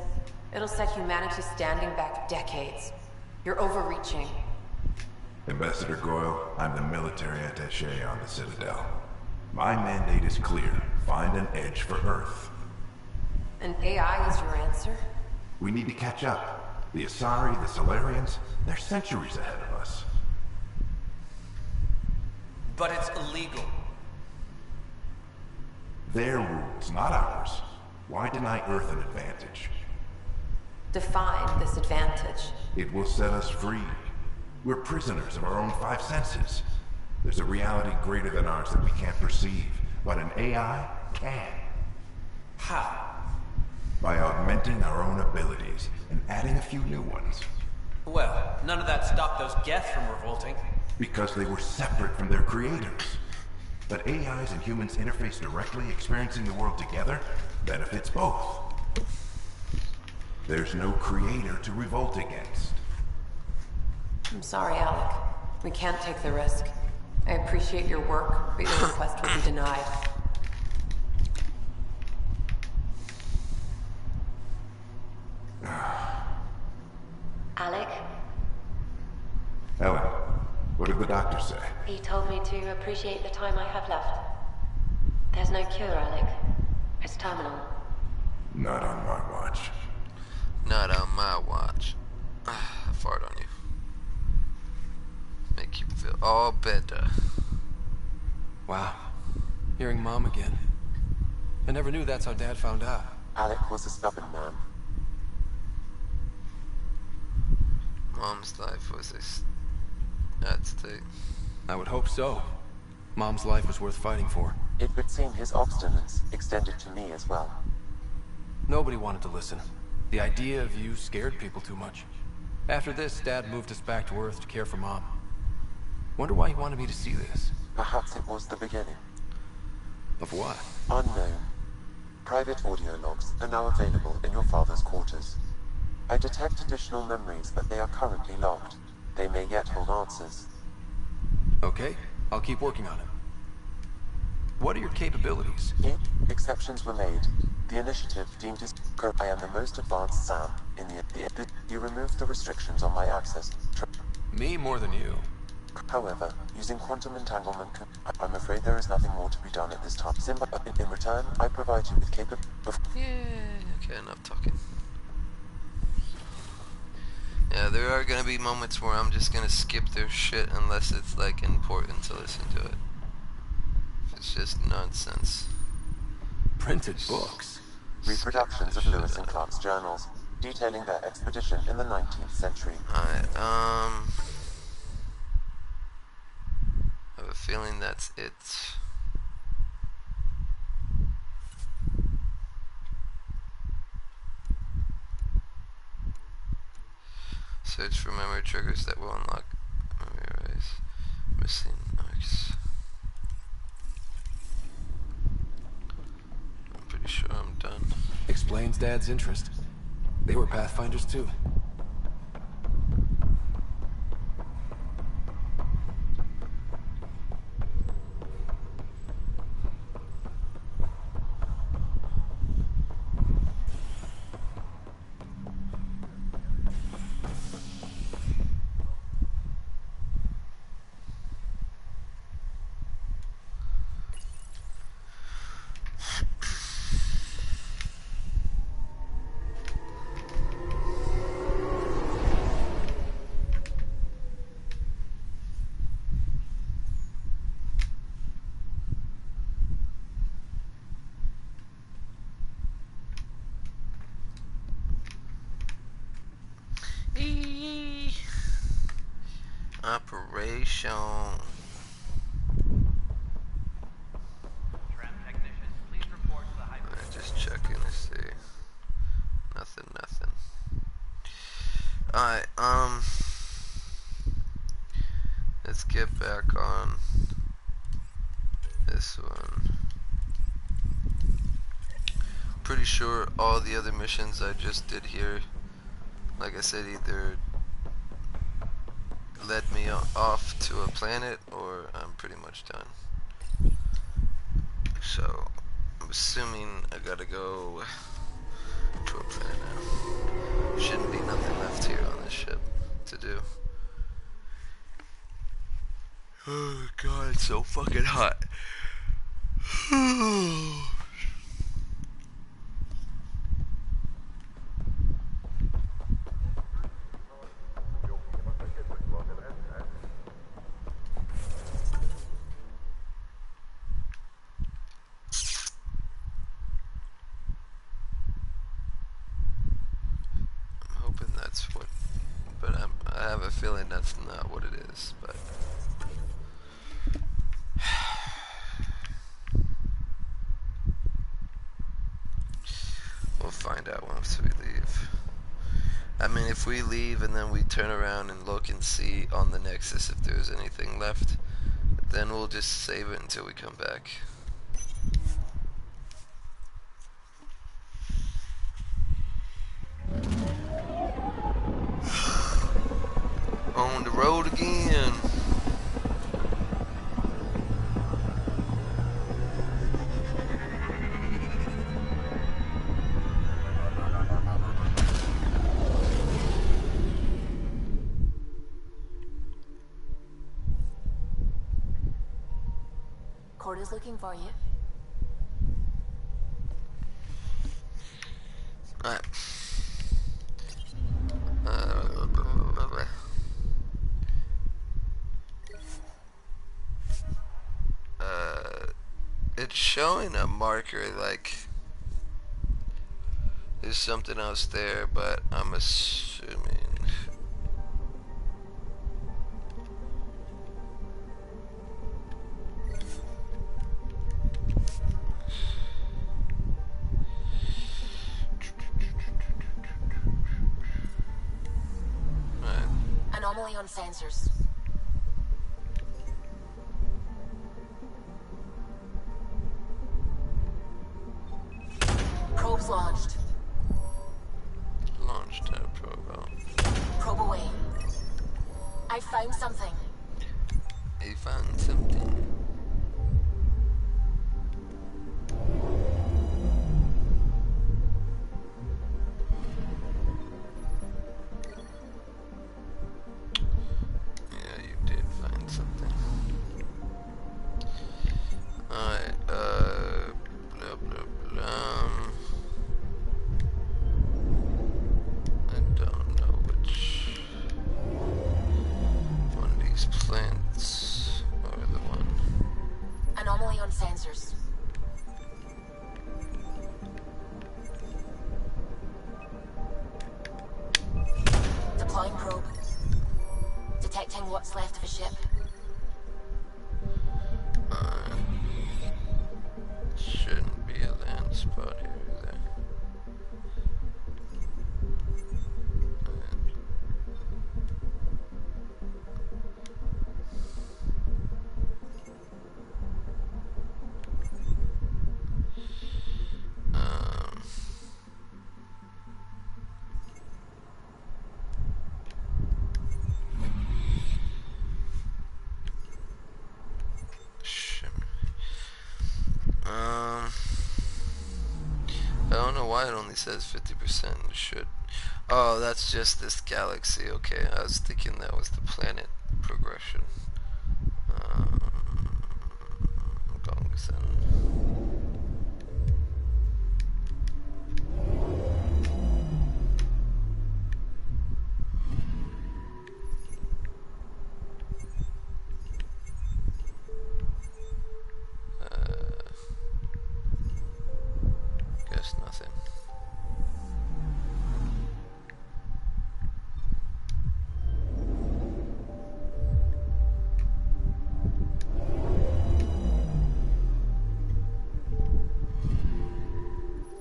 Speaker 21: it'll set humanity standing back decades. You're overreaching.
Speaker 22: Ambassador Goyle, I'm the military attaché on the Citadel. My mandate is clear. Find an edge for Earth.
Speaker 21: And AI is your answer?
Speaker 22: We need to catch up. The Asari, the Solarians, they're centuries ahead of us.
Speaker 23: But it's illegal.
Speaker 22: Their rules, not ours. Why deny Earth an advantage?
Speaker 21: Define this advantage.
Speaker 22: It will set us free. We're prisoners of our own 5 senses. There's a reality greater than ours that we can't perceive, but an AI can.
Speaker 23: How?
Speaker 22: By augmenting our own abilities and adding a few new ones.
Speaker 23: Well, none of that stopped those Geth from revolting.
Speaker 22: Because they were separate from their creators. But AIs and humans interface directly, experiencing the world together, benefits both. There's no creator to revolt against.
Speaker 21: I'm sorry, Alec. We can't take the risk. I appreciate your work, but your request will be denied.
Speaker 12: Alec?
Speaker 22: What did the doctor say?
Speaker 21: He told me to appreciate the time I have left. There's no cure, Alec. It's terminal.
Speaker 22: Not on my watch.
Speaker 1: Not on my watch. I fart on you. Make you feel all better.
Speaker 2: Wow. Hearing Mom again. I never knew that's how Dad found out.
Speaker 4: Alec was a stubborn man.
Speaker 1: Mom's life was at stake.
Speaker 2: I would hope so. Mom's life was worth fighting for.
Speaker 4: It would seem his obstinance extended to me as well.
Speaker 2: Nobody wanted to listen. The idea of you scared people too much. After this, Dad moved us back to Earth to care for Mom. Wonder why he wanted me to see this.
Speaker 4: Perhaps it was the beginning.
Speaker 2: Of what?
Speaker 4: Unknown. Private audio logs are now available in your father's quarters. I detect additional memories, but they are currently locked. They may yet hold answers.
Speaker 2: Okay, I'll keep working on it. What are your capabilities?
Speaker 4: Exceptions were made. The initiative deemed as I am the most advanced SAM in the you removed the restrictions on my access.
Speaker 2: Me more than you.
Speaker 4: However, using quantum entanglement, I'm afraid there is nothing more to be done at this time. Simba, in return, I provide you with
Speaker 1: Yeah, okay, enough talking. Yeah, there are gonna be moments where I'm just gonna skip their shit unless it's like important to listen to it. If it's just nonsense.
Speaker 2: Printed books.
Speaker 4: Reproductions of Lewis and Clark's journals, detailing their expedition in the 19th century.
Speaker 1: Alright, I have a feeling that's it. Search for memory triggers that will unlock memory arrays. Missing arcs. I'm pretty sure I'm done.
Speaker 2: Explains Dad's interest. They were Pathfinders too.
Speaker 1: Operation. Just checking to see. Nothing. Alright, let's get back on this one. Pretty sure all the other missions I just did here, like I said, either led me off to a planet or I'm pretty much done. So I'm assuming I gotta go to a planet now. Shouldn't be nothing left here on this ship to do. Oh god, it's so fucking hot. That's what, but I have a feeling that's not what it is, but we'll find out once we leave. I mean, if we leave and then we turn around and look and see on the Nexus if there's anything left, then we'll just save it until we come back. On the road again.
Speaker 12: Corda's looking for you.
Speaker 1: Alright. It's showing a marker like there's something else there, but I'm assuming.
Speaker 12: Anomaly on sensors. Probes launched.
Speaker 1: Launched a probe out.
Speaker 12: Probe away. I found something.
Speaker 1: I found something. Yeah, you did find something. Alright, blah blah blah. I don't know which one of these plants are the one.
Speaker 12: Anomaly on sensors. Deploying probe. Detecting what's left of a ship.
Speaker 1: Shouldn't be a land spot here either. I don't know why it only says 50%. It should. Oh, that's just this galaxy. Okay, I was thinking that was the planet progression. Gongsan. Guess nothing.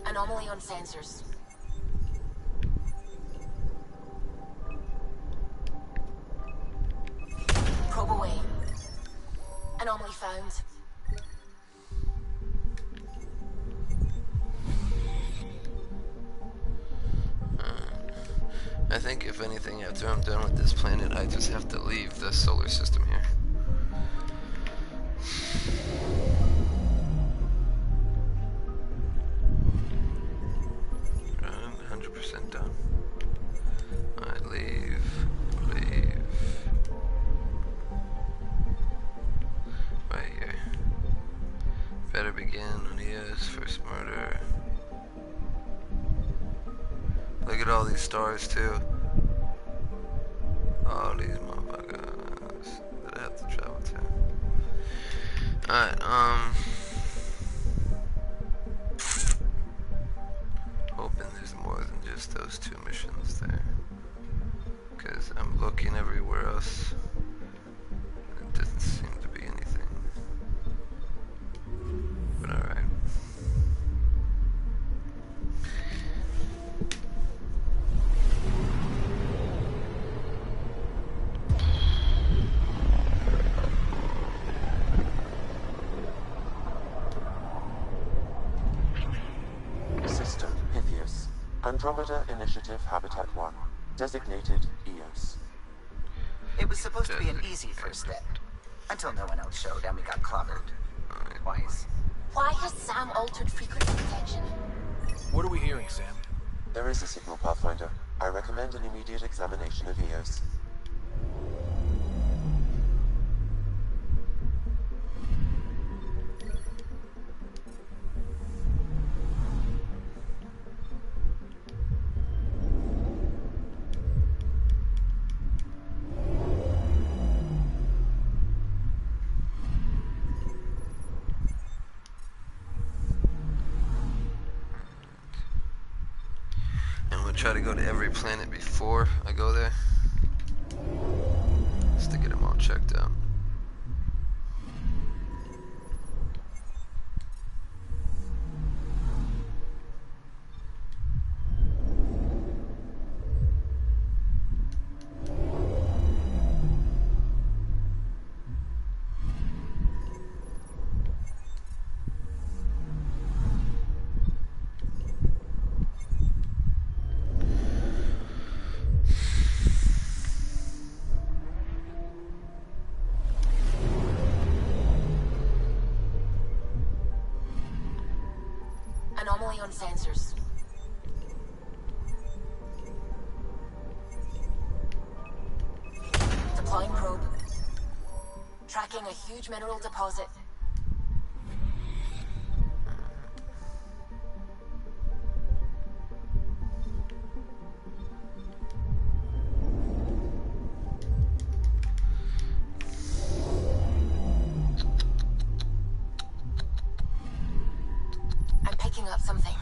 Speaker 12: Anomaly on sensors. Probe away. Anomaly found.
Speaker 1: I think if anything, after I'm done with this planet, I just have to leave the solar system here. I'm 100% done. Alright, leave. Right here. Better begin on ES, first murder. Look at all these stars too. All these motherfuckers that I have to travel to. Alright, hoping there's more than just those two missions there. Cause I'm looking everywhere else. It doesn't seem to be anything. But alright.
Speaker 4: System Pythias. Andromeda Initiative Habitat 1. Designated EOS.
Speaker 18: It was supposed to be an easy first step. Until no one else showed and we got clobbered. Twice.
Speaker 12: Why has Sam altered frequency detection?
Speaker 2: What are we hearing, Sam?
Speaker 4: There is a signal, Pathfinder. I recommend an immediate examination of EOS.
Speaker 1: try to go to every planet before I go there, just to get them all checked out.
Speaker 12: Anomaly on sensors. Deploying probe. Tracking a huge mineral deposit. I'm picking up something.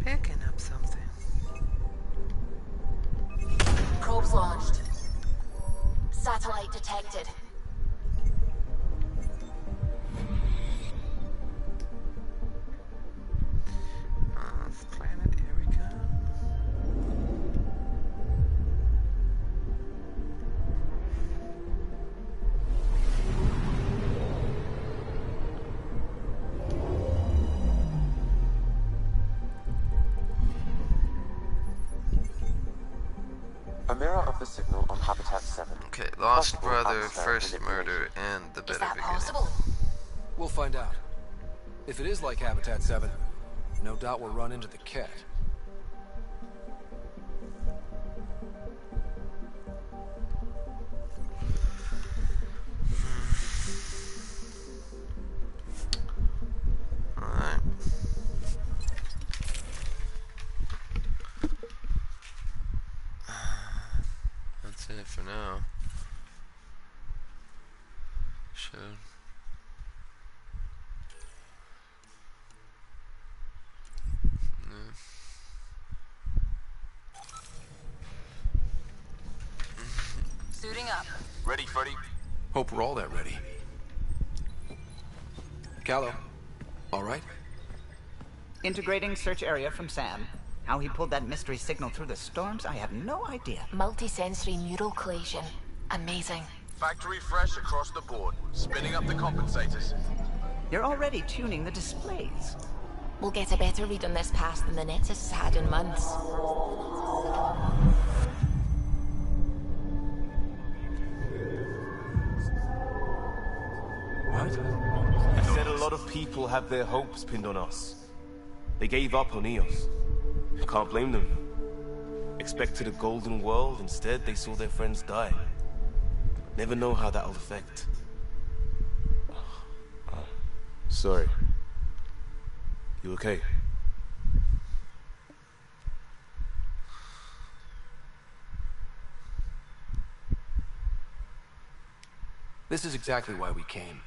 Speaker 1: Picking up something.
Speaker 12: Probes launched. Satellite detected.
Speaker 1: Planet Erica.
Speaker 4: A mirror of the signal on Habitat 7.
Speaker 1: Okay, Lost
Speaker 4: Possible
Speaker 1: Brother,
Speaker 4: atmospheric
Speaker 1: First
Speaker 4: manipulation.
Speaker 1: Murder, and the
Speaker 12: Is
Speaker 1: Better
Speaker 12: that
Speaker 1: Beginning.
Speaker 12: possible?
Speaker 2: We'll find out. If it is like Habitat 7, no doubt we'll run into the cat.
Speaker 1: Alright. That's it for now. Should.
Speaker 12: Suiting up.
Speaker 20: Ready, Freddy?
Speaker 2: Hope we're all that ready. Callow, all right?
Speaker 18: Integrating search area from Sam. How he pulled that mystery signal through the storms, I have no idea.
Speaker 12: Multisensory neural collation. Amazing.
Speaker 20: Factory fresh across the board. Spinning up the compensators.
Speaker 18: You're already tuning the displays.
Speaker 12: We'll get a better read on this pass than the Nexus has had in months.
Speaker 19: What? I said a lot of people have their hopes pinned on us. They gave up on Eos. I can't blame them. Expected a golden world, instead they saw their friends die. Never know how that'll affect. Sorry. You okay?
Speaker 2: This is exactly why we came.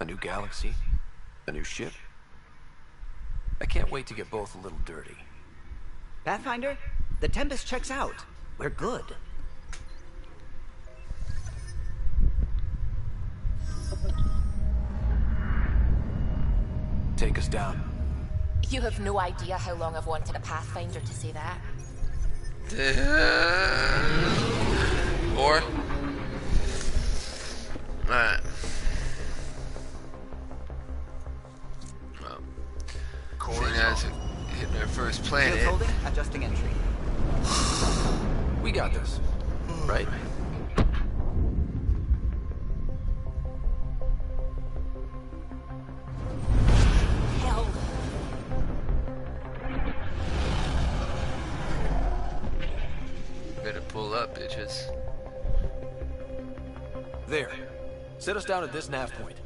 Speaker 2: A new galaxy, a new ship. I can't wait to get both a little dirty.
Speaker 18: Pathfinder, the Tempest checks out. We're good.
Speaker 2: Take us down.
Speaker 12: You have no idea how long I've wanted a Pathfinder to say that.
Speaker 1: Or alright. Well, seeing as hitting our first planet.
Speaker 18: Shields holding, adjusting entry.
Speaker 2: We got this, right?
Speaker 12: Hell.
Speaker 1: Better pull up, bitches.
Speaker 2: There. Set us down at this nav point.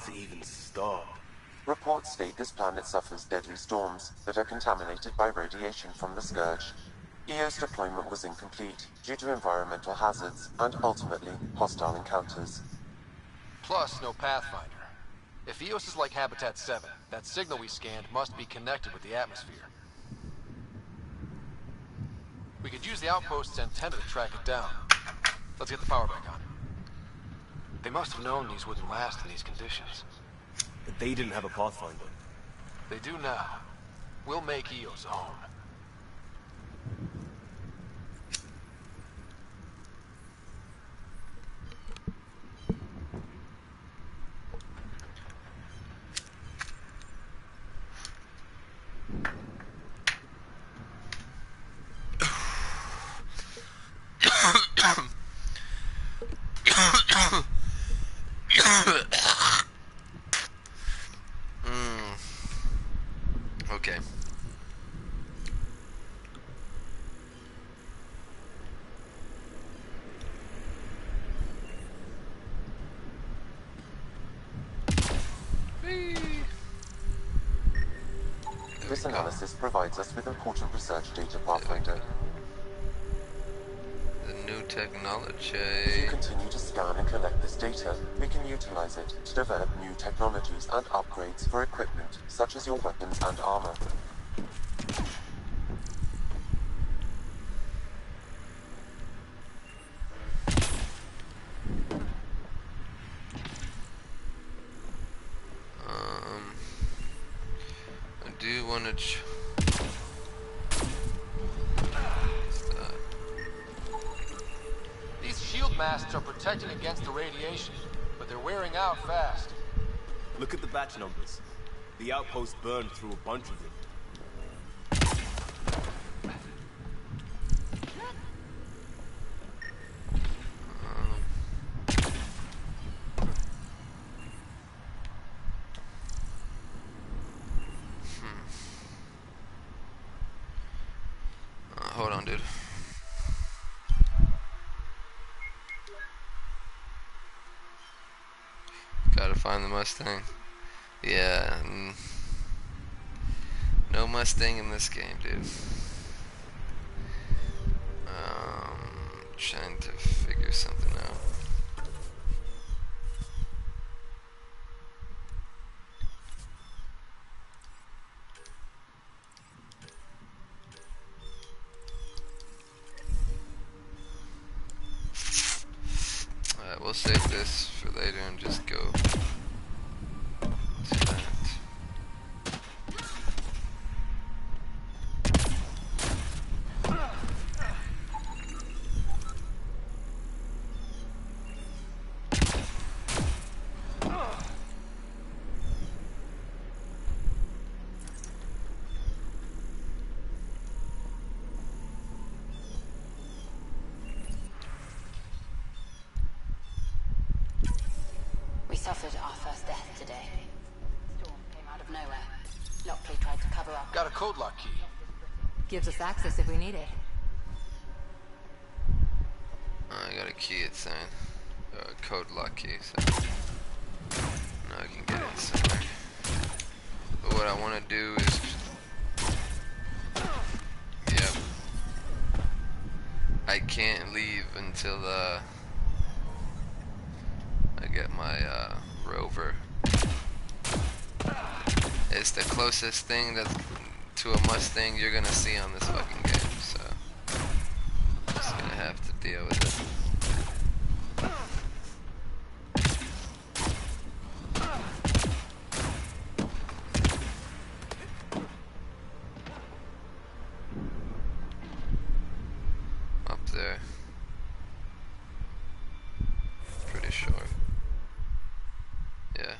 Speaker 19: to even start?
Speaker 4: Reports state this planet suffers deadly storms that are contaminated by radiation from the Scourge. EO's deployment was incomplete due to environmental hazards and, ultimately, hostile encounters.
Speaker 2: Plus, no Pathfinder. If EOS is like Habitat 7, that signal we scanned must be connected with the atmosphere. We could use the outpost's antenna to track it down. Let's get the power back on. They must have known these wouldn't last in these conditions.
Speaker 19: They didn't have a Pathfinder.
Speaker 2: They do now. We'll make EOS a home.
Speaker 1: Okay.
Speaker 4: This analysis provides us with important research data, Pathfinder.
Speaker 1: The new technology.
Speaker 4: If you continue to scan and collect this data, we can utilize it to develop new technologies and upgrades for equipment, such as your weapons and armor.
Speaker 1: I do want to
Speaker 2: These shield masks are protecting against the radiation, but they're wearing out fast.
Speaker 19: Look at the batch numbers. The outpost burned through a bunch of them.
Speaker 1: Hold on, dude. Gotta find the Mustang. Yeah. No Mustang in this game, dude. Trying to figure something out. Alright, we'll save this for later and just go to that.
Speaker 12: We suffered our first death today. Storm came out of nowhere. Lockley tried to cover up.
Speaker 2: Got a code lock key.
Speaker 13: Gives us access if we need it.
Speaker 1: I got a key, it's saying. Code lock key, so now I can get it somewhere. But what I want to do is, yep, I can't leave until I get my rover. It's the closest thing that's to a Mustang you're gonna see on this fucking game, so I'm just gonna have to deal with it. Up there. Pretty sure. Yeah.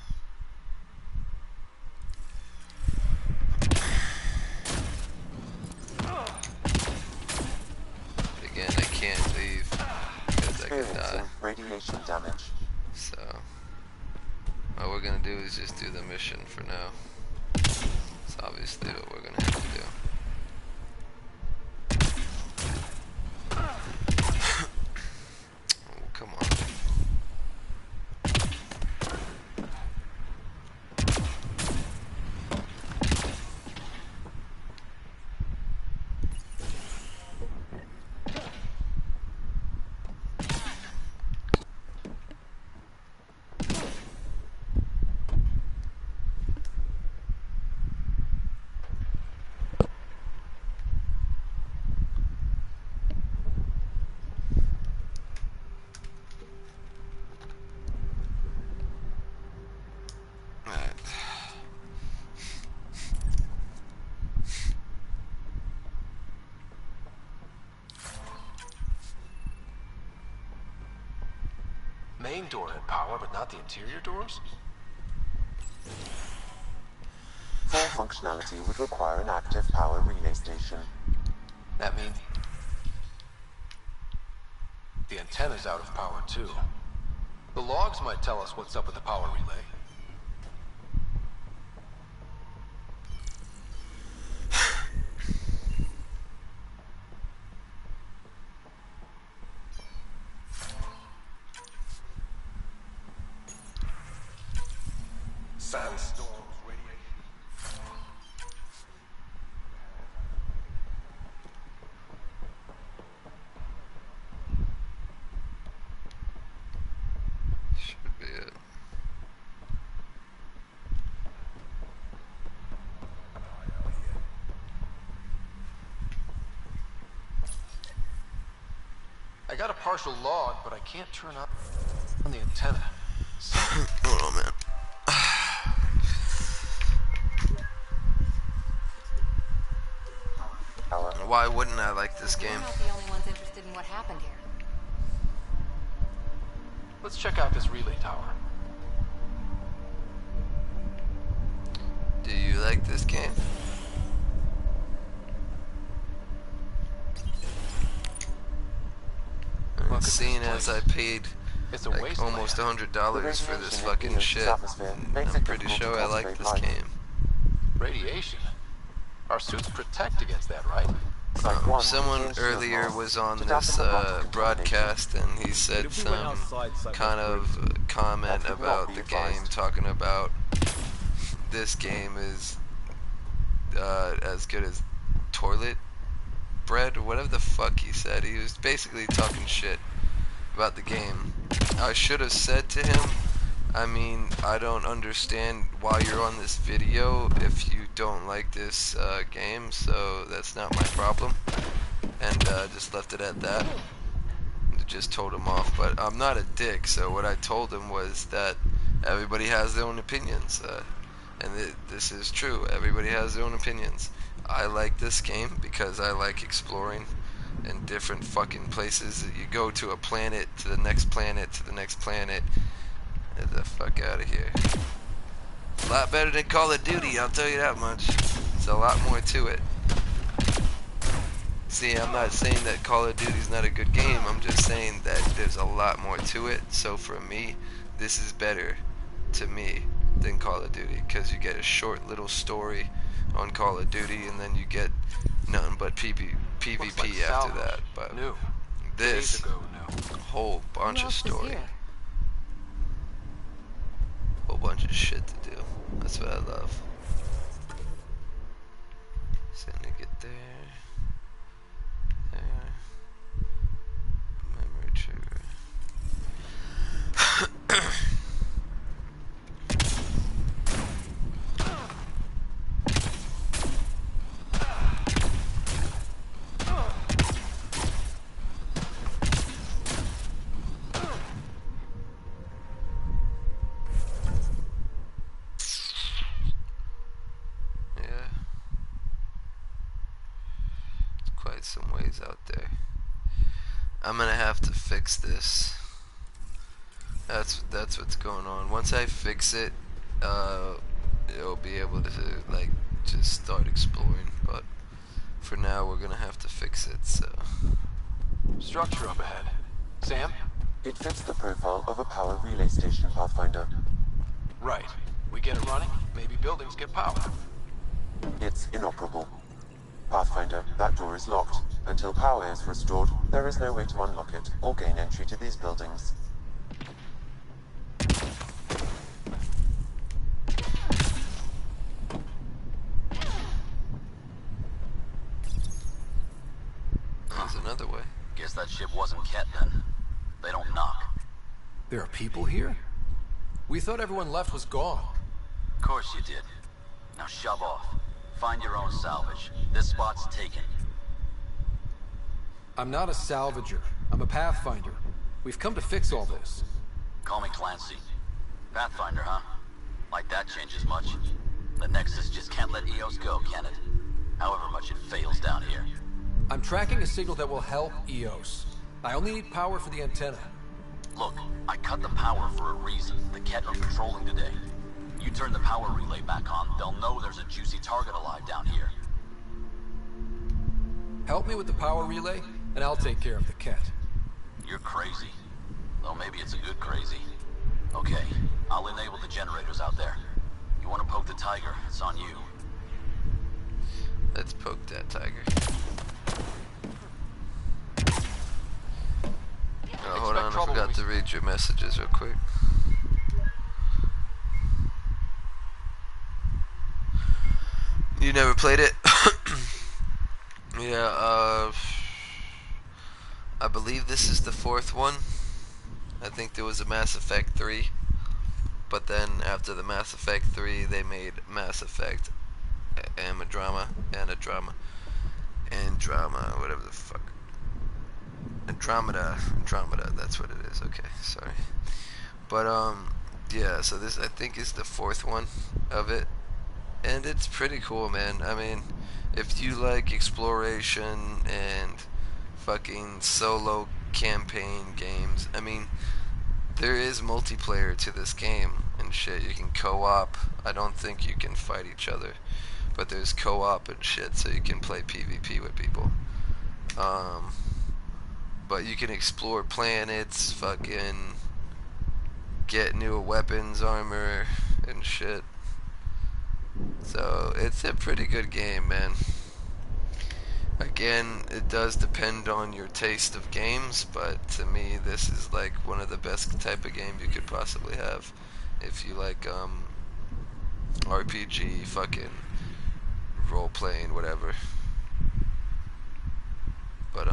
Speaker 1: But again, I can't leave because I could die.
Speaker 4: Radiation damage.
Speaker 1: So, all we're gonna do is just do the mission for now. It's obviously what we're gonna have to do. Oh, come on.
Speaker 2: main door had power, but not the interior doors?
Speaker 4: Full functionality would require an active power relay station.
Speaker 2: That means the antenna's out of power too. The logs might tell us what's up with the power relay.
Speaker 8: Sandstorms, radiation.
Speaker 1: Should be it.
Speaker 2: I got a partial log, but I can't turn up on the antenna.
Speaker 1: Hold on, man. Why wouldn't I like this game?
Speaker 16: We're not the only ones interested in what happened here.
Speaker 2: Let's check out this relay tower.
Speaker 1: Do you like this game? And seeing as I paid like almost $100 for this fucking shit, I'm pretty sure I like this game.
Speaker 2: Radiation? Our suits protect against that, right?
Speaker 1: Someone earlier was on this broadcast and he said some kind of comment about the game, talking about this game is as good as toilet bread or whatever the fuck he said. He was basically talking shit about the game. I should have said to him, I mean, I don't understand why you're on this video if you don't like this game, so that's not my problem. And just left it at that. Just told him off, but I'm not a dick, so what I told him was that everybody has their own opinions. And this is true, everybody has their own opinions. I like this game because I like exploring in different fucking places. You go to a planet, to the next planet, to the next planet. Get the fuck out of here. A lot better than Call of Duty, I'll tell you that much. There's a lot more to it. See, I'm not saying that Call of Duty's not a good game, I'm just saying that there's a lot more to it. So for me, this is better to me than Call of Duty, because you get a short little story on Call of Duty and then you get nothing but PvP like after that. But this, a whole bunch of story. Whole bunch of shit to do. That's what I love. So I need to get there. There. Memory trigger. Some ways out there. I'm gonna have to fix this. That's what's going on. Once I fix it, it'll be able to like just start exploring. But for now, we're gonna have to fix it. So
Speaker 2: structure up ahead. Sam?
Speaker 4: It fits the profile of a power relay station, Pathfinder.
Speaker 2: Right. We get it running. Maybe buildings get power.
Speaker 4: It's inoperable. Pathfinder, that door is locked. Until power is restored, there is no way to unlock it or gain entry to these buildings.
Speaker 1: There's another way.
Speaker 3: Guess that ship wasn't kept then. They don't knock.
Speaker 2: There are people here? We thought everyone left was gone.
Speaker 3: Of course you did. Now shove off. Find your own salvage. This spot's taken.
Speaker 2: I'm not a salvager. I'm a Pathfinder. We've come to fix all this.
Speaker 3: Call me Clancy. Pathfinder, huh? Like that changes much. The Nexus just can't let EOS go, can it? However much it fails down here.
Speaker 2: I'm tracking a signal that will help EOS. I only need power for the antenna.
Speaker 3: Look, I cut the power for a reason. The Ket are patrolling today. You turn the power relay back on, they'll know there's a juicy target alive down here.
Speaker 2: Help me with the power relay, and I'll take care of the Ket.
Speaker 3: You're crazy. Though maybe it's a good crazy. Okay, I'll enable the generators out there. You want to poke the tiger, it's on you.
Speaker 1: Let's poke that tiger. Oh, hold on, I forgot to read your messages real quick. You never played it? Yeah, I believe this is the 4th one. I think there was a Mass Effect 3. But then after the Mass Effect 3, they made Mass Effect Andromeda, whatever the fuck. Andromeda, that's what it is. Okay, sorry. But yeah, so this I think is the 4th one of it, and it's pretty cool, man. I mean, if you like exploration and fucking solo campaign games, I mean, there is multiplayer to this game and shit. You can co-op. I don't think you can fight each other, but there's co-op and shit, so you can play PvP with people. But you can explore planets, fucking get new weapons, armor, and shit. So it's a pretty good game, man. Again, it does depend on your taste of games, but to me, this is like one of the best type of game you could possibly have. If you like RPG, fucking role playing, whatever. But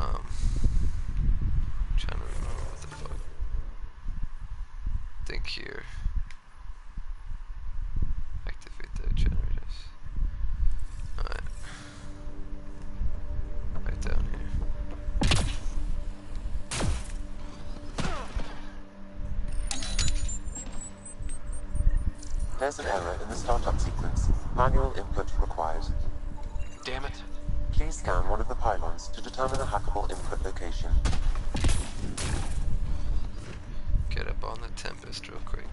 Speaker 1: trying to remember what the fuck. Think here. Activate the generators. Alright. Right down here.
Speaker 4: There's an error in the startup sequence. Manual input required.
Speaker 2: Damn it.
Speaker 4: Please scan one of the pylons to determine a hackable input location.
Speaker 1: Get up on the Tempest real quick.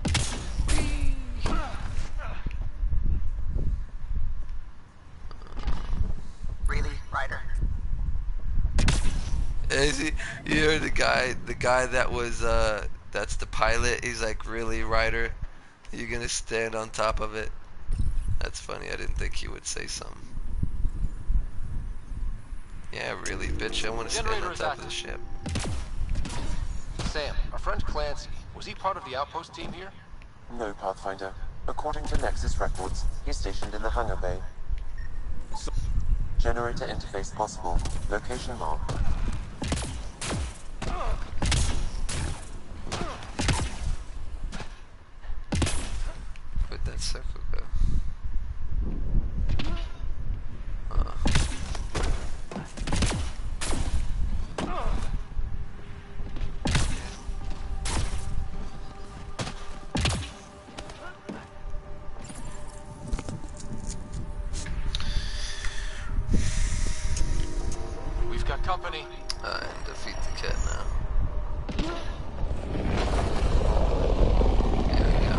Speaker 18: Really, Ryder?
Speaker 1: Is he? You heard the guy that was that's the pilot. He's like, really, Ryder? You gonna stand on top of it? That's funny. I didn't think he would say something. Yeah, really, bitch. I want to stand on top of the ship.
Speaker 2: Sam, our friend Clancy, was he part of the outpost team here?
Speaker 4: No, Pathfinder. According to Nexus records, he's stationed in the hangar bay. Generator interface possible. Location marked.
Speaker 1: Where'd that circle go?
Speaker 2: We've got company.
Speaker 1: And defeat the Ket now. Here we go.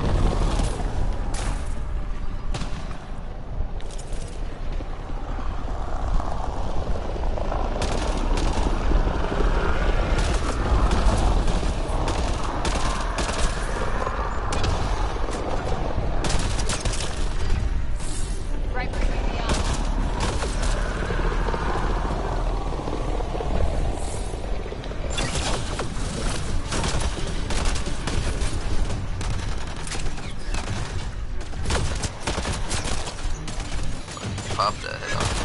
Speaker 16: Right between the eyes.
Speaker 1: Pop that head off the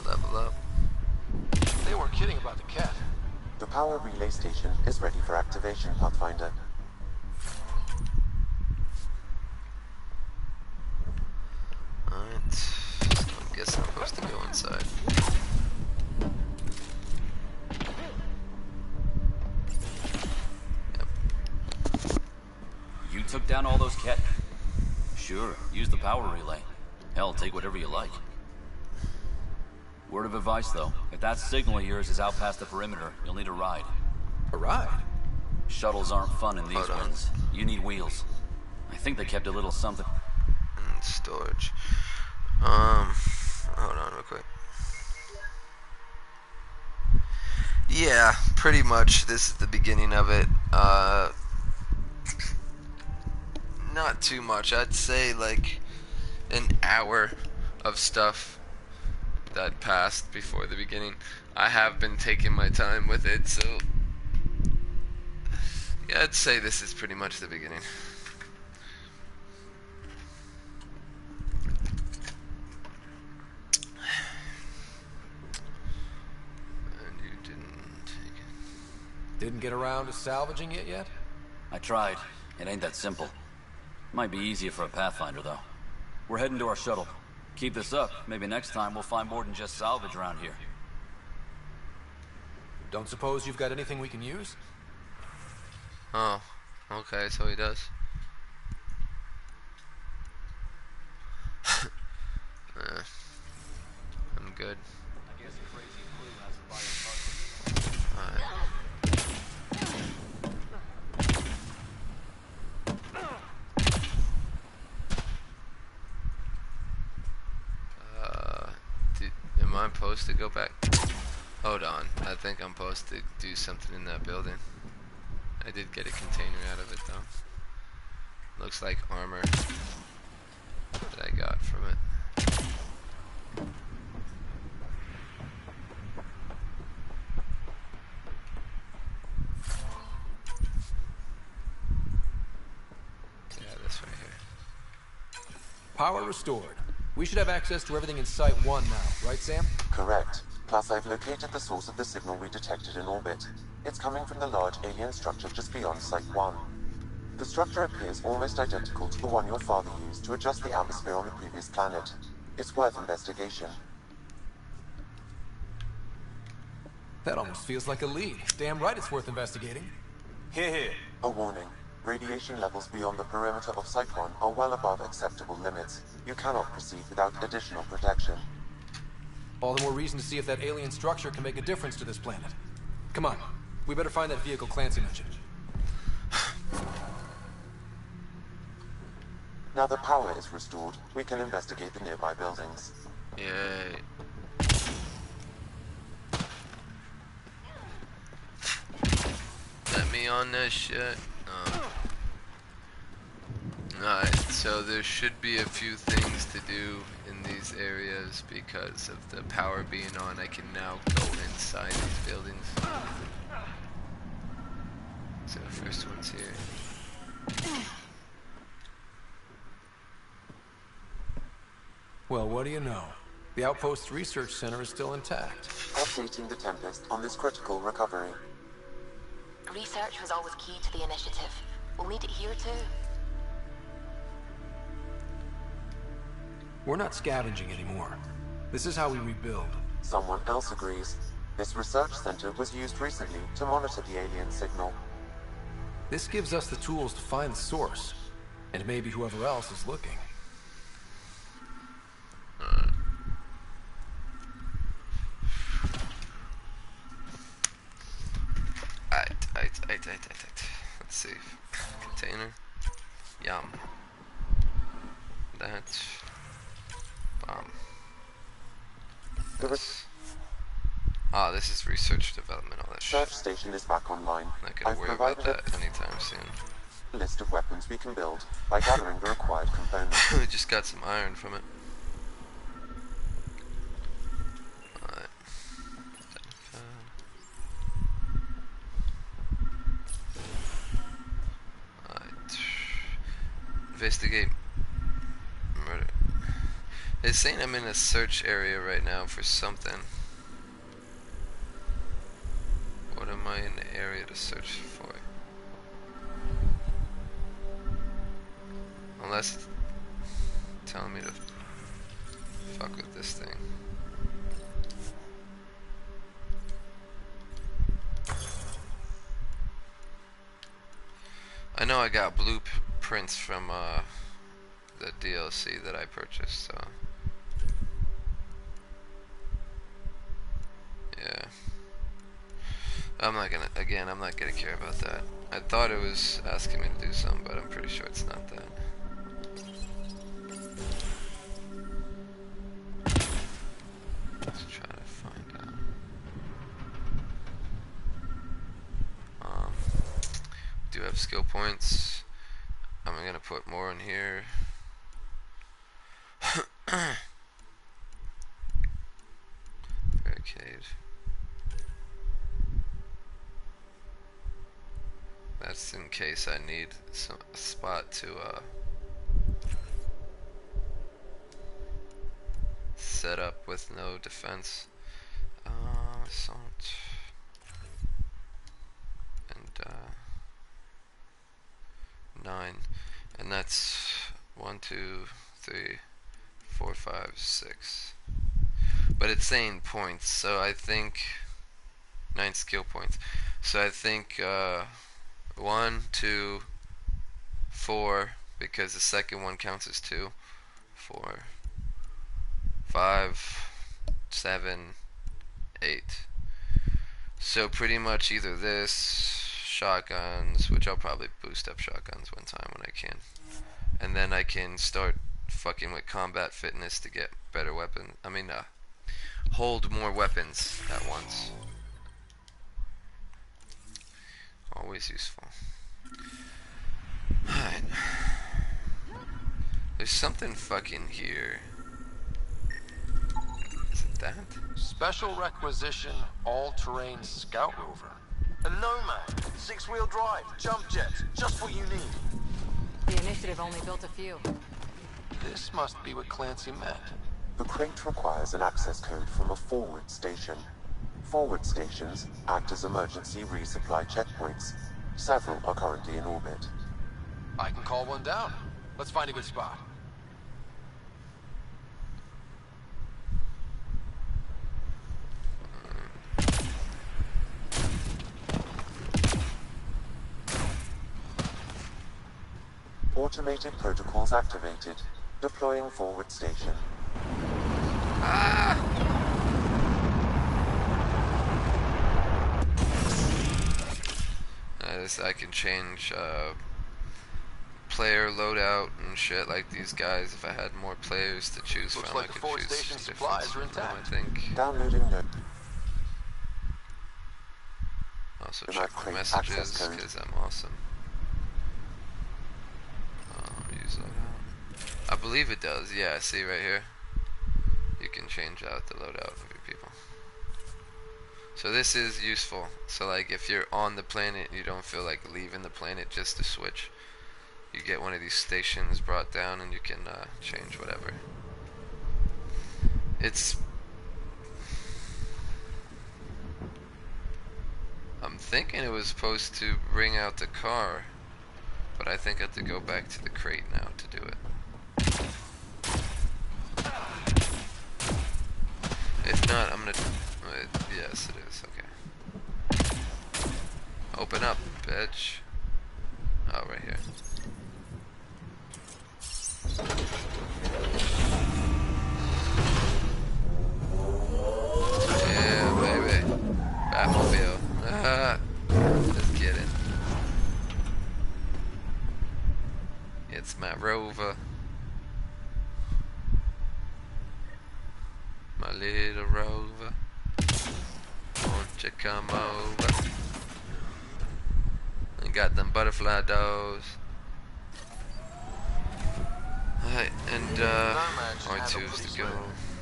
Speaker 1: way. Level up.
Speaker 2: They weren't kidding about the Ket.
Speaker 4: The power relay station is ready for activation, Pathfinder.
Speaker 1: Alright. So I guess I'm supposed to go inside.
Speaker 3: You took down all those Ket? Sure, use the power relay. Hell, take whatever you like. Word of advice, though. If that signal of yours is out past the perimeter, you'll need a ride.
Speaker 2: A ride?
Speaker 3: Shuttles aren't fun in these winds. You need wheels. I think they kept a little something.
Speaker 1: Storage. Hold on real quick. Yeah, pretty much this is the beginning of it. Not too much. I'd say like an hour of stuff that passed before the beginning. I have been taking my time with it, so yeah, I'd say this is pretty much the beginning. And you didn't take it.
Speaker 2: Didn't get around to salvaging it yet?
Speaker 3: I tried. It ain't that simple. Might be easier for a Pathfinder, though. We're heading to our shuttle. Keep this up. Maybe next time we'll find more than just salvage around here.
Speaker 2: Don't suppose you've got anything we can use?
Speaker 1: Oh, okay, so he does. I'm good.
Speaker 3: I guess a crazy crew has to buy a
Speaker 1: Alright. Am I supposed to go back? Hold on, I think I'm supposed to do something in that building. I did get a container out of it though. Looks like armor that I got from it. Yeah, this right here.
Speaker 2: Power restored. We should have access to everything in Site 1 now, right, Sam?
Speaker 4: Correct. Plus, I've located the source of the signal we detected in orbit. It's coming from the large alien structure just beyond Site 1. The structure appears almost identical to the one your father used to adjust the atmosphere on the previous planet. It's worth investigation.
Speaker 2: That almost feels like a lead. Damn right it's worth investigating.
Speaker 20: Here.
Speaker 4: A warning. Radiation levels beyond the perimeter of Site 1 are well above acceptable limits. You cannot proceed without additional protection.
Speaker 2: All the more reason to see if that alien structure can make a difference to this planet. Come on, we better find that vehicle Clancy mentioned.
Speaker 4: Now the power is restored, we can investigate the nearby buildings.
Speaker 1: Yay. Let me on this shit. Alright, so there should be a few things to do in these areas because of the power being on. I can now go inside these buildings. So the first one's here.
Speaker 2: Well, what do you know? The Outpost Research Center is still intact.
Speaker 4: Updating the Tempest on this critical recovery.
Speaker 12: Research was always key to the initiative. We'll need it here too.
Speaker 2: We're not scavenging anymore. This is how we rebuild.
Speaker 4: Someone else agrees. This research center was used recently to monitor the alien signal.
Speaker 2: This gives us the tools to find the source, and maybe whoever else is looking.
Speaker 1: Let's see. Container. Yum. That's bomb. Ah, this is research development, all that shit.
Speaker 4: Search station is back online.
Speaker 1: Not gonna worry about that anytime soon.
Speaker 4: List of weapons we can build by gathering the required components.
Speaker 1: We just got some iron from it. Alright. Alright. Investigate murder. It's saying I'm in a search area right now for something. What am I in the area to search for? Unless it's telling me to fuck with this thing. I know I got blueprints from the DLC that I purchased, so I'm not gonna care about that. I thought it was asking me to do something, but I'm pretty sure it's not that. Let's try to find out. Do have skill points. I'm gonna put more in here. Barricade. That's in case I need a spot to set up with no defense. Assault and 9, and that's 1, 2, 3, 4, 5, 6. But it's saying points, so I think 9 skill points. So I think 1, 2, 4, because the second one counts as 2, 4, 5, 7, 8. So pretty much either this, shotguns, which I'll probably boost up shotguns one time when I can, and then I can start fucking with combat fitness to get better weapons. I mean, hold more weapons at once. Always useful. Alright. There's something fucking here. Is it that?
Speaker 5: Special requisition, all-terrain scout rover.
Speaker 17: A Nomad, 6-wheel drive, jump jets, just what you need.
Speaker 13: The initiative only built a few.
Speaker 5: This must be what Clancy meant.
Speaker 4: The crate requires an access code from a forward station. Forward stations act as emergency resupply checkpoints. Several are currently in orbit.
Speaker 5: I can call one down. Let's find a good spot.
Speaker 4: Automated protocols activated. Deploying forward station.
Speaker 1: I can change player loadout and shit like these guys. If I had more players to choose
Speaker 5: Looks
Speaker 1: from,
Speaker 5: like
Speaker 1: I
Speaker 5: the
Speaker 1: could
Speaker 5: forward
Speaker 1: choose
Speaker 5: station
Speaker 1: different
Speaker 5: supplies are intact.
Speaker 1: I think.
Speaker 4: Downloading note.
Speaker 1: Also check my messages because I'm awesome. Use loadout. I believe it does. Yeah, see right here. You can change out the loadout of your people. So this is useful. So like if you're on the planet and you don't feel like leaving the planet just to switch, you get one of these stations brought down and you can change whatever. I'm thinking it was supposed to bring out the car, but I think I have to go back to the crate now to do it. If not, I'm gonna... yes, it is. Okay. Open up, bitch. Oh, right here. Yeah, baby. Batmobile. Just kidding. It's my rover. My little rover. Won't you come over? And got them butterfly doors. Alright, and R2 is to go.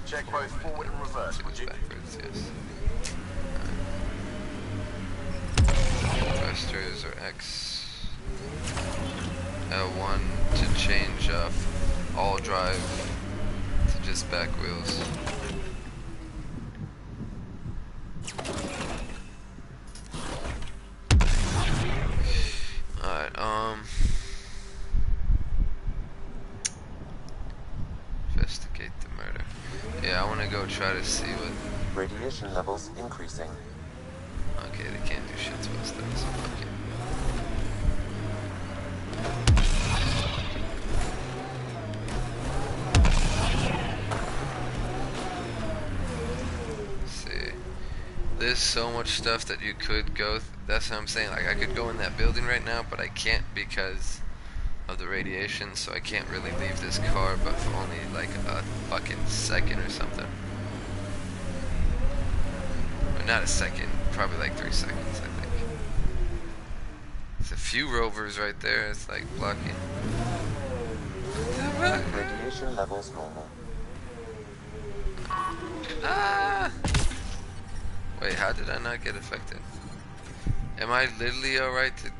Speaker 17: Check both forward and reverse, would you?
Speaker 1: Backwards, yes. Thrusters or X. L1 to change all drive to just back wheels. Alright, investigate the murder. Yeah, I wanna go try to see what...
Speaker 4: Radiation levels increasing.
Speaker 1: Okay, they can't do shit to us then, so fuck it. Let's see. There's so much stuff that you could go. That's what I'm saying. Like I could go in that building right now, but I can't because of the radiation. So I can't really leave this car, but for only like a fucking second or something. Or not a second, probably like 3 seconds, I think. There's a few rovers right there. It's like blocking.
Speaker 4: Radiation levels normal.
Speaker 1: Ah! Wait, how did I not get affected? Am I literally alright to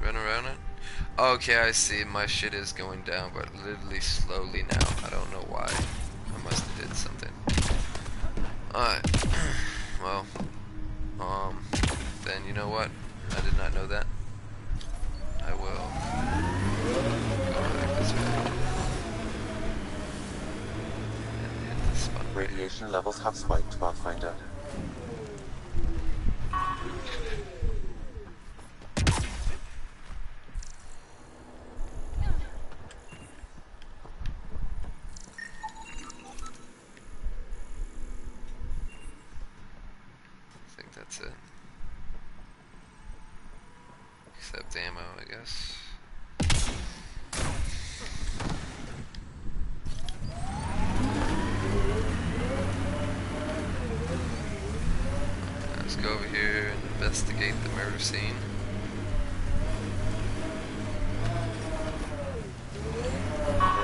Speaker 1: run around it? Okay, I see. My shit is going down, but literally slowly now. I don't know why. I must have did something. Alright. Well, then you know what? I did not know that. I will go back this way. And hit the spot.
Speaker 4: Radiation levels have spiked, Pathfinder.
Speaker 1: I think that's it. Except ammo, I guess. Let's go over here and investigate the murder scene.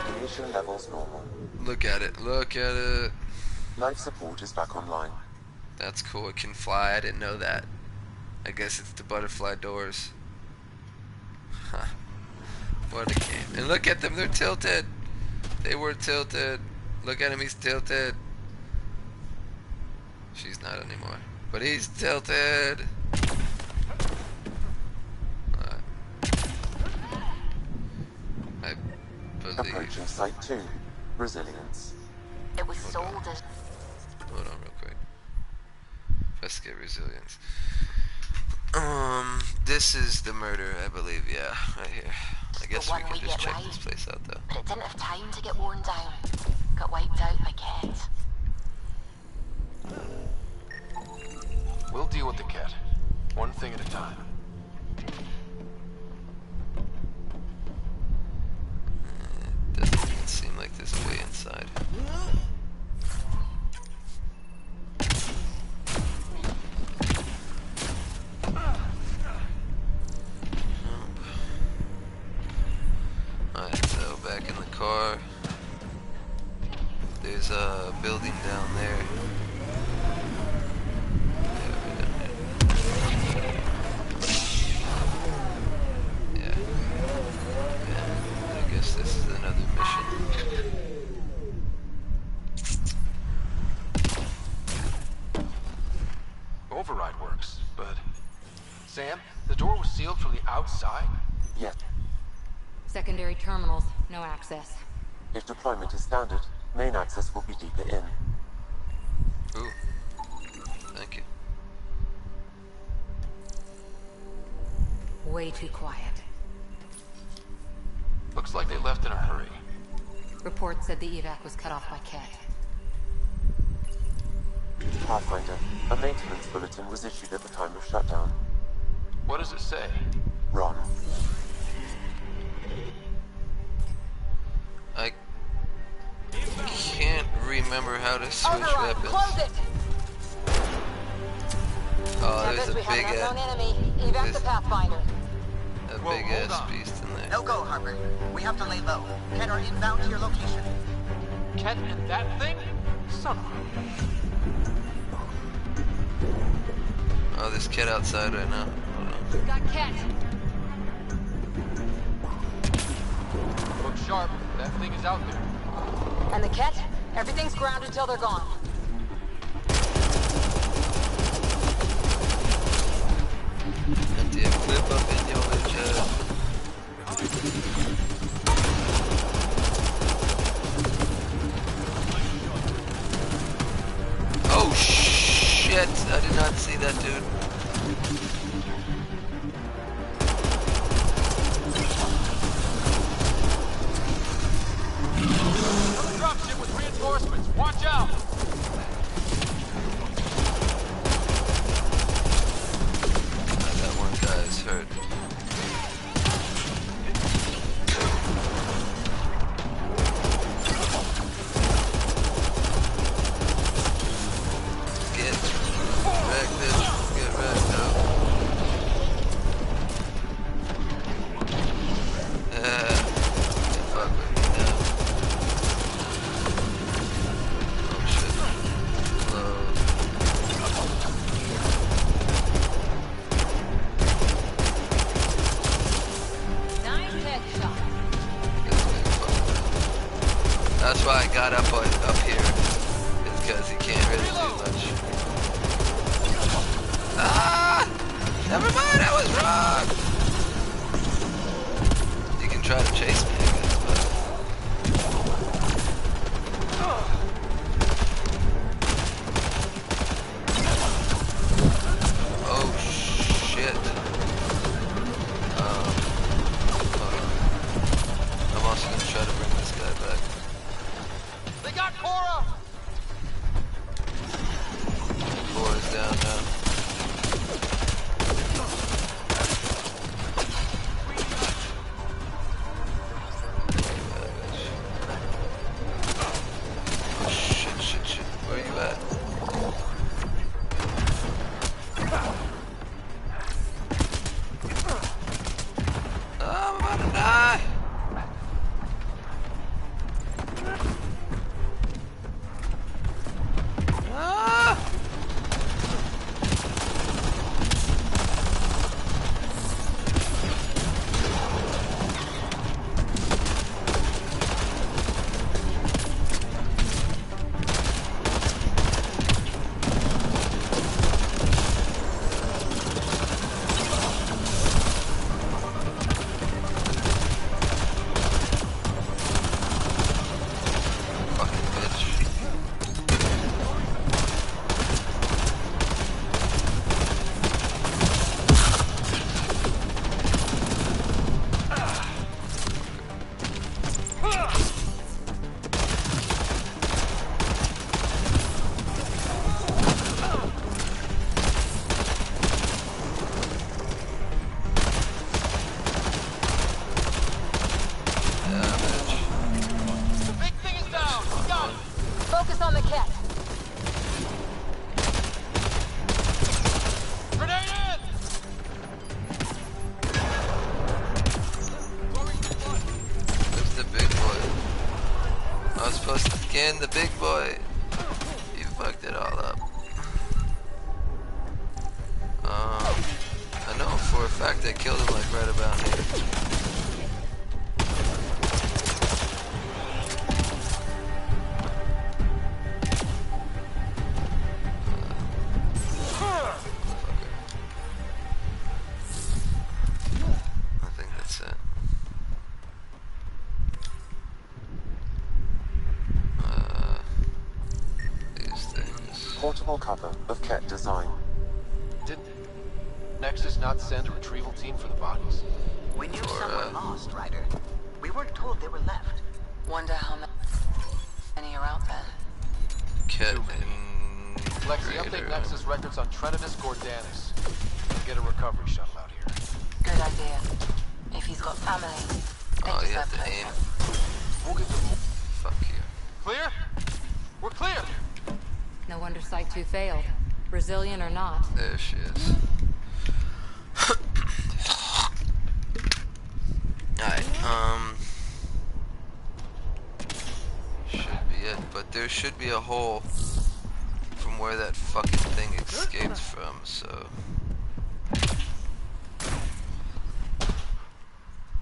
Speaker 4: Radiation levels normal.
Speaker 1: Look at it, look at it.
Speaker 4: Life support is back online.
Speaker 1: That's cool, it can fly, I didn't know that. I guess it's the butterfly doors. Huh. What a game. And look at them, they're tilted. They were tilted. Look at him, he's tilted. She's not anymore. But he's tilted. I believe.
Speaker 4: Approaching Site 2. Resilience.
Speaker 12: It was sold as...
Speaker 1: Hold on real quick. Investigate resilience. This is the murder, I believe, yeah, right here. I guess we can just check this place out though.
Speaker 12: But it didn't have time to get worn down. Got wiped out by Ket.
Speaker 5: We'll deal with the cat. One thing at a time.
Speaker 1: Doesn't even seem like there's a way inside. Alright, so back in the car. There's a building down there. I guess this is another mission.
Speaker 5: Override works, but... Sam, the door was sealed from the outside?
Speaker 4: Yes.
Speaker 13: Secondary terminals, no access.
Speaker 4: If deployment is standard, main access will be deeper in.
Speaker 1: Ooh. Thank you.
Speaker 13: Way too quiet.
Speaker 5: Looks like they left in a hurry.
Speaker 13: Reports said the evac was cut off by Ket.
Speaker 4: Pathfinder, a maintenance bulletin was issued at the time of shutdown.
Speaker 5: What does it say?
Speaker 4: Run.
Speaker 1: I can't remember how to switch weapons.
Speaker 21: Close it!
Speaker 1: Oh, there's a
Speaker 21: we
Speaker 1: big
Speaker 21: have an unknown
Speaker 1: ass,
Speaker 21: enemy. Evac the Pathfinder.
Speaker 1: a big ass beast in there.
Speaker 18: No go, Harper. We have to lay low. Ken are inbound to your location.
Speaker 5: Ket and that thing? Son of a...
Speaker 1: Oh, there's Ket outside right now. Hold on.
Speaker 13: Got Ket.
Speaker 5: Look sharp. That thing is out there.
Speaker 21: And the Ket? Everything's grounded till they're gone.
Speaker 1: Empty a clip up in your chest. Oh shit! I did not see that dude.
Speaker 5: Dropship with reinforcements. Watch out!
Speaker 1: Where you at? Oh, I'm about to die! Ah!
Speaker 16: Focus on the cat.
Speaker 5: Grenade in!
Speaker 1: There's the big boy. I was supposed to scan the big boy. You fucked it all up. I know for a fact I killed him like right about here. I think that's it. These things.
Speaker 4: Portable cover of Ket design.
Speaker 17: Did Nexus not send a retrieval team for the bodies?
Speaker 10: We knew some were lost, Ryder. We weren't told they were left.
Speaker 21: Wonder how many are out there.
Speaker 1: Ket
Speaker 17: Lexi, update Nexus records on Trinitas Gordanis. Get a recovery shuttle out here.
Speaker 21: Good idea. If he's got family, they
Speaker 1: Oh, you
Speaker 21: deserve
Speaker 1: have to
Speaker 21: closure.
Speaker 1: aim.
Speaker 17: We'll get them.
Speaker 1: Fuck you.
Speaker 5: Clear? We're clear!
Speaker 13: No wonder Site 2 failed. Brazilian or not.
Speaker 1: There she is. Alright, should be it, but there should be a hole from where that fucking thing escaped from, so.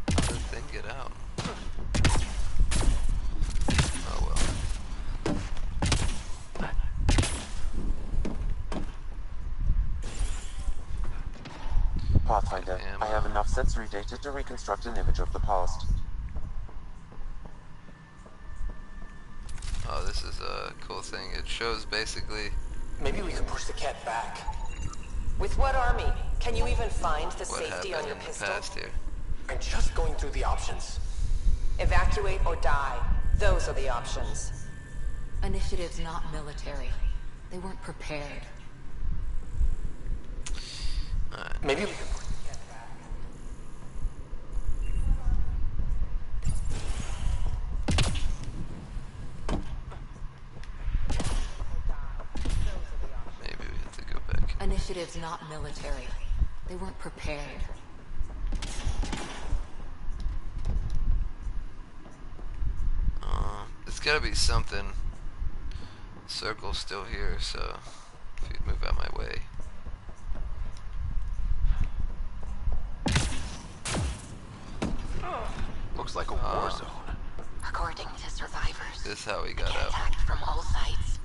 Speaker 1: How did the thing get out? Oh well.
Speaker 4: Pathfinder, I have enough sensory data to reconstruct an image of the past.
Speaker 1: Oh, this is a cool thing. It shows basically.
Speaker 5: Maybe we could push the cat back.
Speaker 9: With what army? Can you even find the
Speaker 1: What
Speaker 9: safety on
Speaker 1: happened
Speaker 9: your
Speaker 1: in the
Speaker 9: pistol?
Speaker 1: past here.
Speaker 5: I'm just going through the options.
Speaker 9: Evacuate or die. Those are the options.
Speaker 13: Initiative's not military. They weren't prepared.
Speaker 5: Maybe we could push the cat back.
Speaker 1: Maybe we have to go back.
Speaker 13: Initiative's not military. They weren't prepared.
Speaker 1: It's gotta be something. Circle's still here, so if you'd move out my way.
Speaker 17: Looks like a war zone.
Speaker 12: According to survivors,
Speaker 1: This is how we got out.
Speaker 12: attacked from all sides.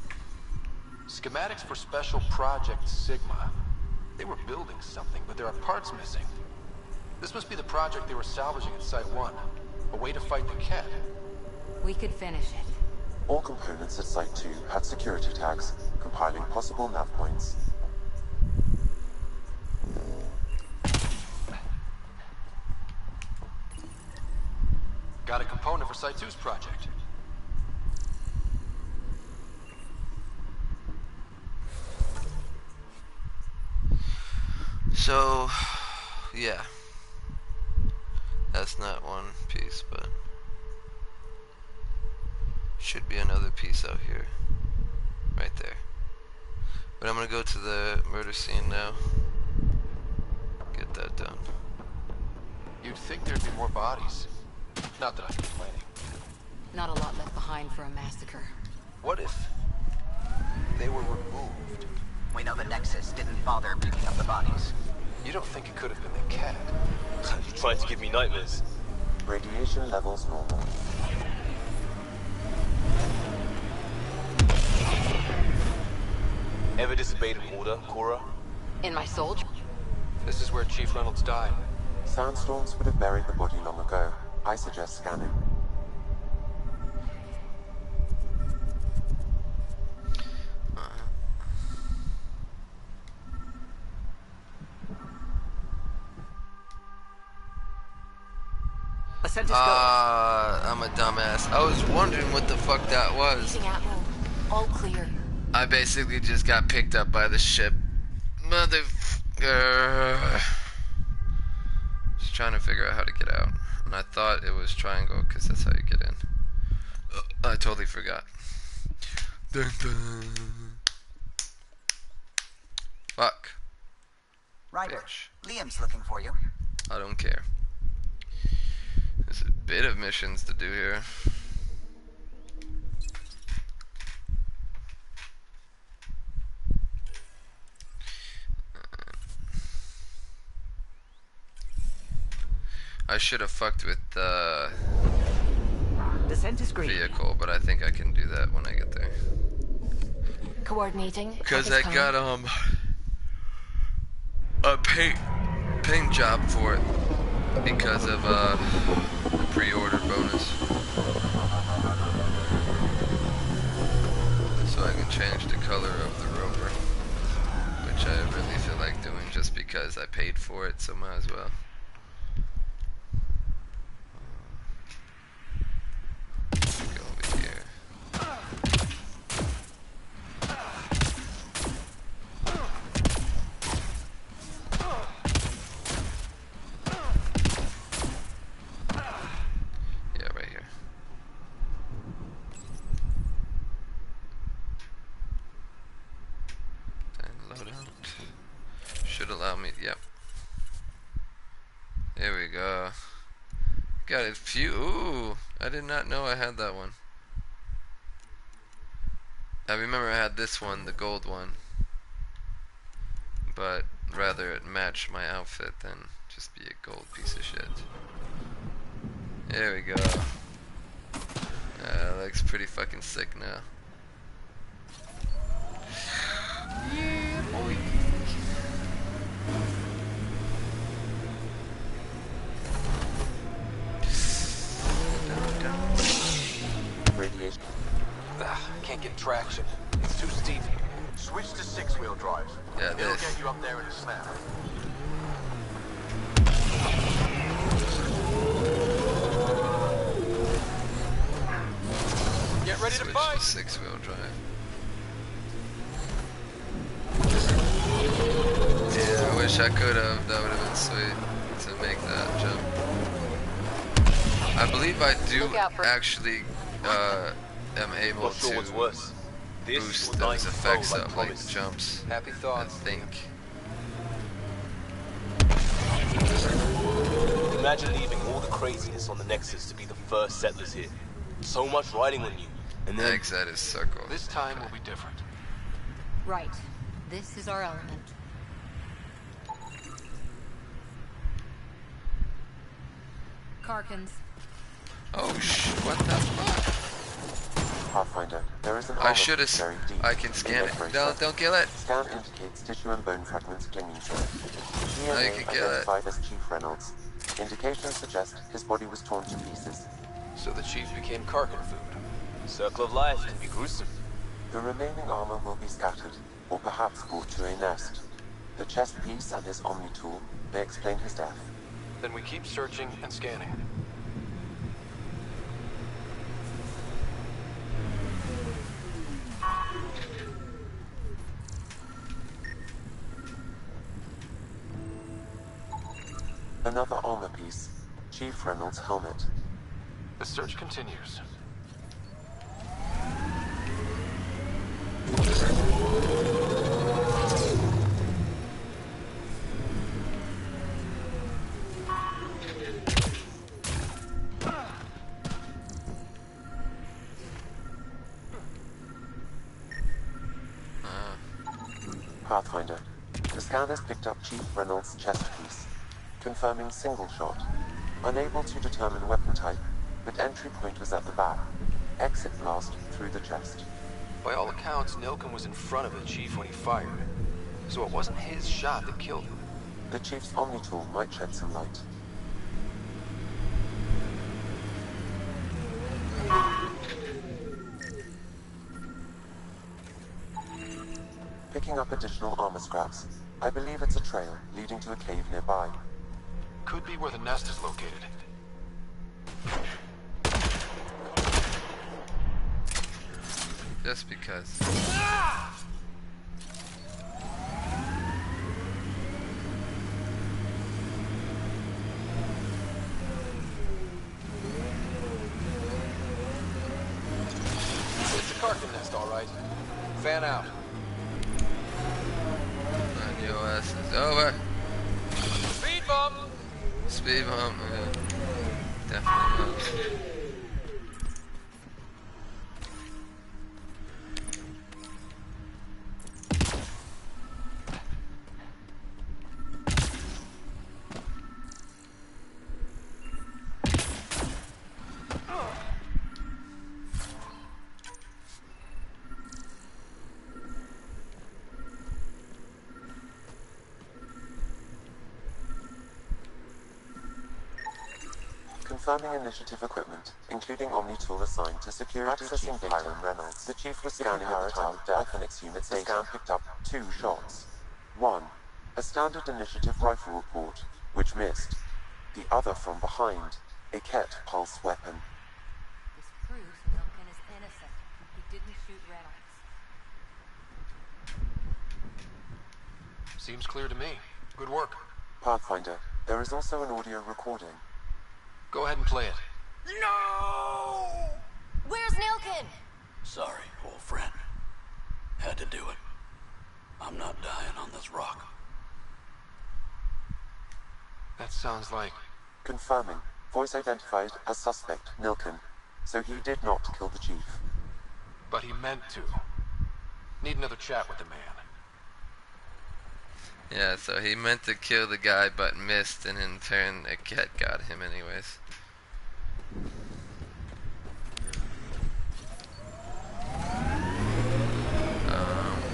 Speaker 17: Schematics for Special Project Sigma. They were building something, but there are parts missing. This must be the project they were salvaging at Site 1. A way to fight the Ket.
Speaker 13: We could finish it.
Speaker 4: All components at Site 2 had security tags, compiling possible nav points.
Speaker 17: Got a component for Site 2's project.
Speaker 1: So, yeah. That's not one piece, but should be another piece out here. Right But I'm gonna go to the murder scene now. Get that done.
Speaker 17: You'd think there'd be more bodies. Not that I'm complaining.
Speaker 13: Not a lot left behind for a massacre.
Speaker 17: What if they were removed?
Speaker 18: We know the Nexus didn't bother picking up the bodies.
Speaker 17: You don't think it could have been the cat?
Speaker 19: You trying to give me nightmares?
Speaker 4: Radiation levels normal.
Speaker 19: Ever disobeyed an order, Cora?
Speaker 13: In my soul?
Speaker 17: This is where Chief Reynolds died.
Speaker 4: Sandstorms would have buried the body long ago. I suggest scanning.
Speaker 1: I'm a dumbass. I was wondering what the fuck that was.
Speaker 13: All clear.
Speaker 1: I basically just got picked up by the ship. Motherfucker. Just trying to figure out how to get out. And I thought it was triangle because that's how you get in. I totally forgot. Dun, dun. Fuck.
Speaker 18: Ryder,
Speaker 1: Bitch.
Speaker 18: Liam's looking for you.
Speaker 1: I don't care. There's a bit of missions to do here. I should have fucked with the
Speaker 18: Descent is green.
Speaker 1: vehicle, but I think I can do that when I get there.
Speaker 13: Coordinating.
Speaker 1: Cause I got a paint job for it because of the pre-order bonus. So I can change the color of the rover, which I really feel like doing just because I paid for it, so might as well. Go over here. Yeah, right here. And load out. Should allow me, yep. There we go. Got a few. Ooh, I did not know I had that one. I remember I had this one, the gold one. But rather it match my outfit than just be a gold piece of shit. There we go. Looks pretty fucking sick now. Yeah, boy.
Speaker 4: Radiation.
Speaker 17: Can't get traction. It's too steep.
Speaker 20: Switch to six-wheel drive.
Speaker 1: Yeah,
Speaker 20: It'll
Speaker 1: this.
Speaker 20: get you up there in a snap.
Speaker 17: Get ready to
Speaker 1: Switch
Speaker 17: fight!
Speaker 1: to six-wheel drive. Yeah, I wish I could have. That would have been sweet to make that jump. I believe I do actually am able
Speaker 19: Not sure what's
Speaker 1: to
Speaker 19: worse. This
Speaker 1: boost
Speaker 19: or dying
Speaker 1: those
Speaker 19: to
Speaker 1: effects
Speaker 19: foe,
Speaker 1: up, like the jumps.
Speaker 17: Happy
Speaker 1: I
Speaker 17: thoughts.
Speaker 1: think.
Speaker 19: Imagine leaving all the craziness on the Nexus to be the first settlers here. So much riding on you, and then
Speaker 1: Exit is circle.
Speaker 17: This time will be different.
Speaker 13: Right. This is our element. Karkins.
Speaker 1: Oh what the fuck?
Speaker 4: Pathfinder, there is an
Speaker 1: I should have.
Speaker 4: very deep.
Speaker 1: I can scan it.
Speaker 4: Process.
Speaker 1: Don't kill it.
Speaker 4: Scan indicates tissue and bone fragments clinging to it.
Speaker 1: No, you
Speaker 4: DNA
Speaker 1: can kill it.
Speaker 4: identified as Chief Reynolds. Indications suggest his body was torn to pieces.
Speaker 17: So the chief became Karkin food.
Speaker 19: Circle of Life can be gruesome.
Speaker 4: The remaining armor will be scattered, or perhaps brought to a nest. The chest piece and his Omni tool may explain his death.
Speaker 17: Then we keep searching and scanning.
Speaker 4: Another armor piece, Chief Reynolds' helmet.
Speaker 17: The search continues.
Speaker 4: Pathfinder. The scanners picked up Chief Reynolds' chest piece, confirming single shot. Unable to determine weapon type, but entry point was at the back. Exit blast through the chest.
Speaker 2: By all accounts, Nilken was in front of the Chief when he fired. So it wasn't his shot that killed him.
Speaker 4: The Chief's Omni tool might shed some light. Picking up additional armor scraps. I believe it's a trail leading to a cave nearby.
Speaker 2: Could be where the nest is located.
Speaker 1: Just because.
Speaker 2: It's a Karkin nest, all right. Fan out.
Speaker 1: And your ass is over.
Speaker 2: Speed bump!
Speaker 1: Speed bump, yeah. Definitely not.
Speaker 4: Confirming initiative equipment, including Omni tool assigned to security accessing Chief Hiram Reynolds. The Chief was scanning at the time of death and its unit's data. The scan picked up 2 shots. 1, a standard initiative rifle report, which missed. The other from behind, a Ket pulse weapon.
Speaker 13: This proves Nilken is innocent. He didn't shoot Reynolds.
Speaker 2: Seems clear to me. Good work.
Speaker 4: Pathfinder, there is also an audio recording.
Speaker 2: Go ahead and play it.
Speaker 12: No! Where's Nilken?
Speaker 3: Sorry, old friend. Had to do it. I'm not dying on this rock.
Speaker 2: That sounds like...
Speaker 4: Confirming. Voice identified as suspect, Nilken. So he did not kill the Chief.
Speaker 2: But he meant to. Need another chat with the man.
Speaker 1: Yeah, so he meant to kill the guy but missed, and in turn a cat got him anyways.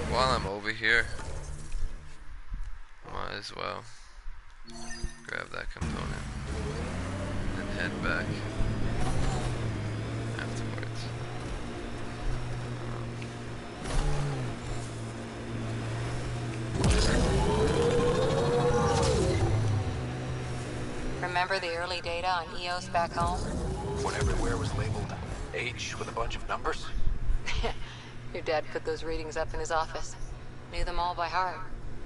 Speaker 1: While I'm over here, might as well grab that component and head back afterwards.
Speaker 13: Remember the early data on EOS back home?
Speaker 2: When everywhere was labeled H with a bunch of numbers?
Speaker 13: Your dad put those readings up in his office. Knew them all by heart.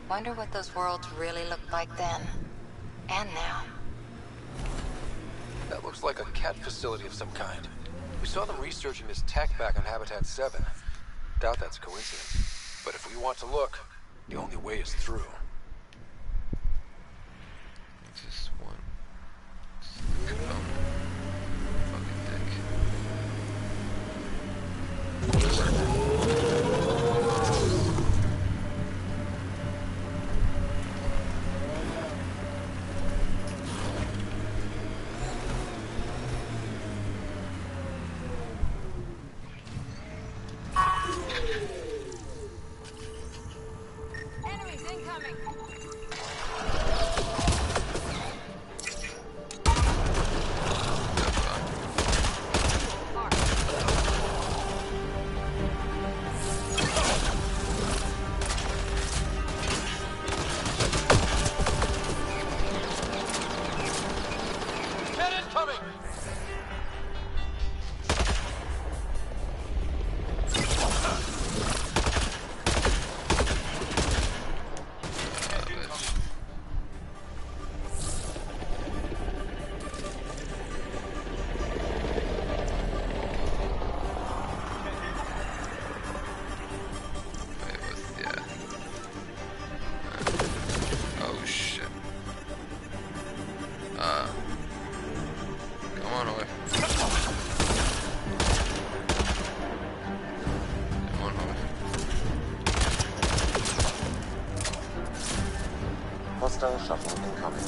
Speaker 13: Wonder what those worlds really looked like then. And now.
Speaker 2: That looks like a cat facility of some kind. We saw them researching this tech back on Habitat 7. Doubt that's a coincidence. But if we want to look, the only way is through.
Speaker 1: Just one component. Fucking dick.
Speaker 13: Enemies incoming!
Speaker 4: Hostile shuttle incoming.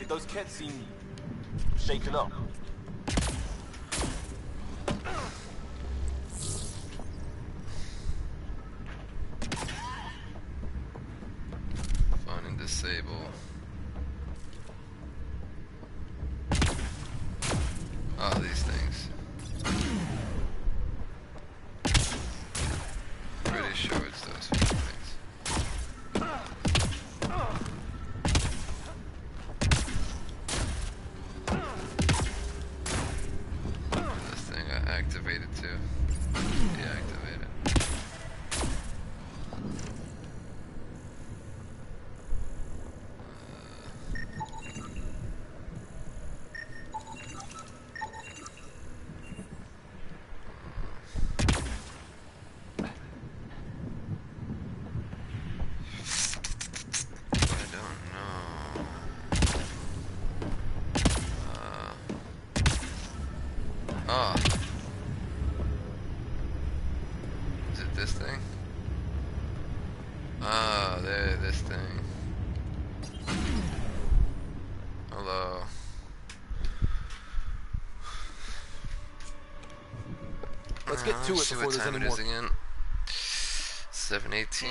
Speaker 19: Those kids seem shaken up.
Speaker 1: Find and disable. Oh, these things. Pretty sure it's those things. Activated too. Deactivated. I don't know. Oh. Is it this thing? Ah, there, this thing. Hello.
Speaker 2: Let's get to it
Speaker 1: See
Speaker 2: before
Speaker 1: what
Speaker 2: there's
Speaker 1: time
Speaker 2: any
Speaker 1: it
Speaker 2: more.
Speaker 1: is again. 7:18.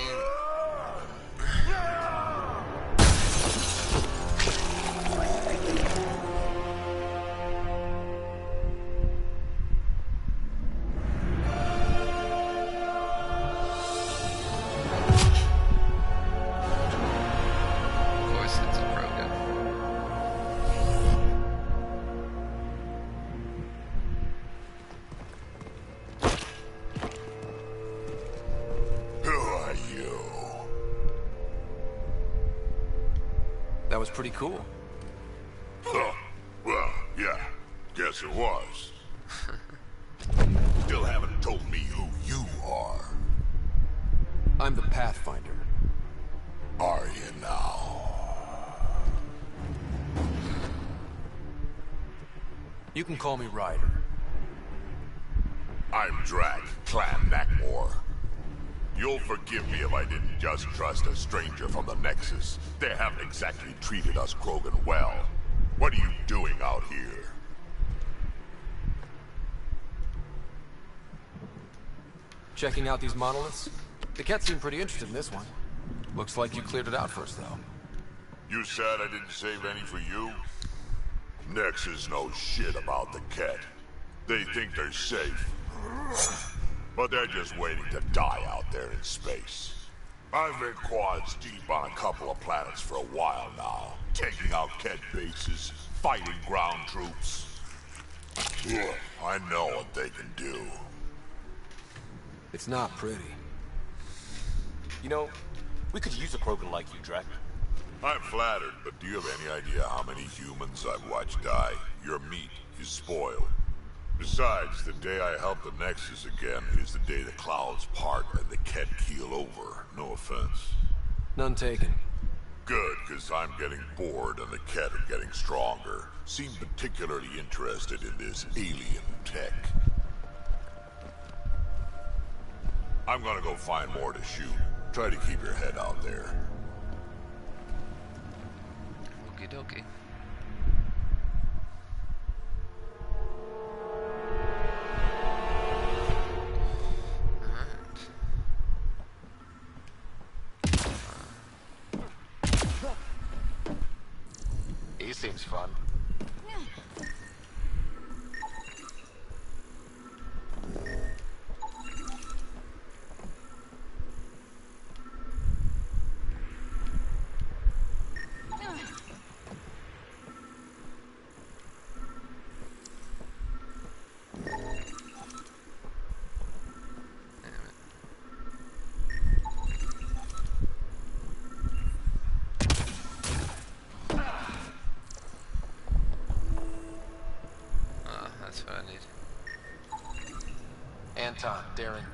Speaker 2: That was pretty cool.
Speaker 6: Huh. Well, yeah. Guess it was. Still haven't told me who you are.
Speaker 2: I'm the Pathfinder.
Speaker 6: Are you now?
Speaker 2: You can call me Ryder.
Speaker 6: I'm Drac, Clan Nakmor. You'll forgive me if I didn't just trust a stranger from the Nexus. They haven't exactly treated us Krogan well. What are you doing out here?
Speaker 2: Checking out these monoliths? The Ket seem pretty interested in this one. Looks like you cleared it out first, though.
Speaker 6: You said I didn't save any for you? Nexus knows shit about the Ket. They think they're safe. but they're just waiting to die out there in space. I've been quads deep on a couple of planets for a while now, taking out Kett bases, fighting ground troops. Ugh, I know what they can do.
Speaker 2: It's not pretty.
Speaker 19: You know, we could use a Krogan like you, Drac.
Speaker 6: I'm flattered, but do you have any idea how many humans I've watched die? Your meat is spoiled. Besides, the day I help the Nexus again is the day the clouds part and the Kett keel over. No offense.
Speaker 2: None taken.
Speaker 6: Good, because I'm getting bored and the Kett are getting stronger. Seem particularly interested in this alien tech. I'm gonna go find more to shoot. Try to keep your head out there.
Speaker 1: Okie dokie.
Speaker 17: He seems fun.
Speaker 1: That's what I need.
Speaker 17: Anton, Darren,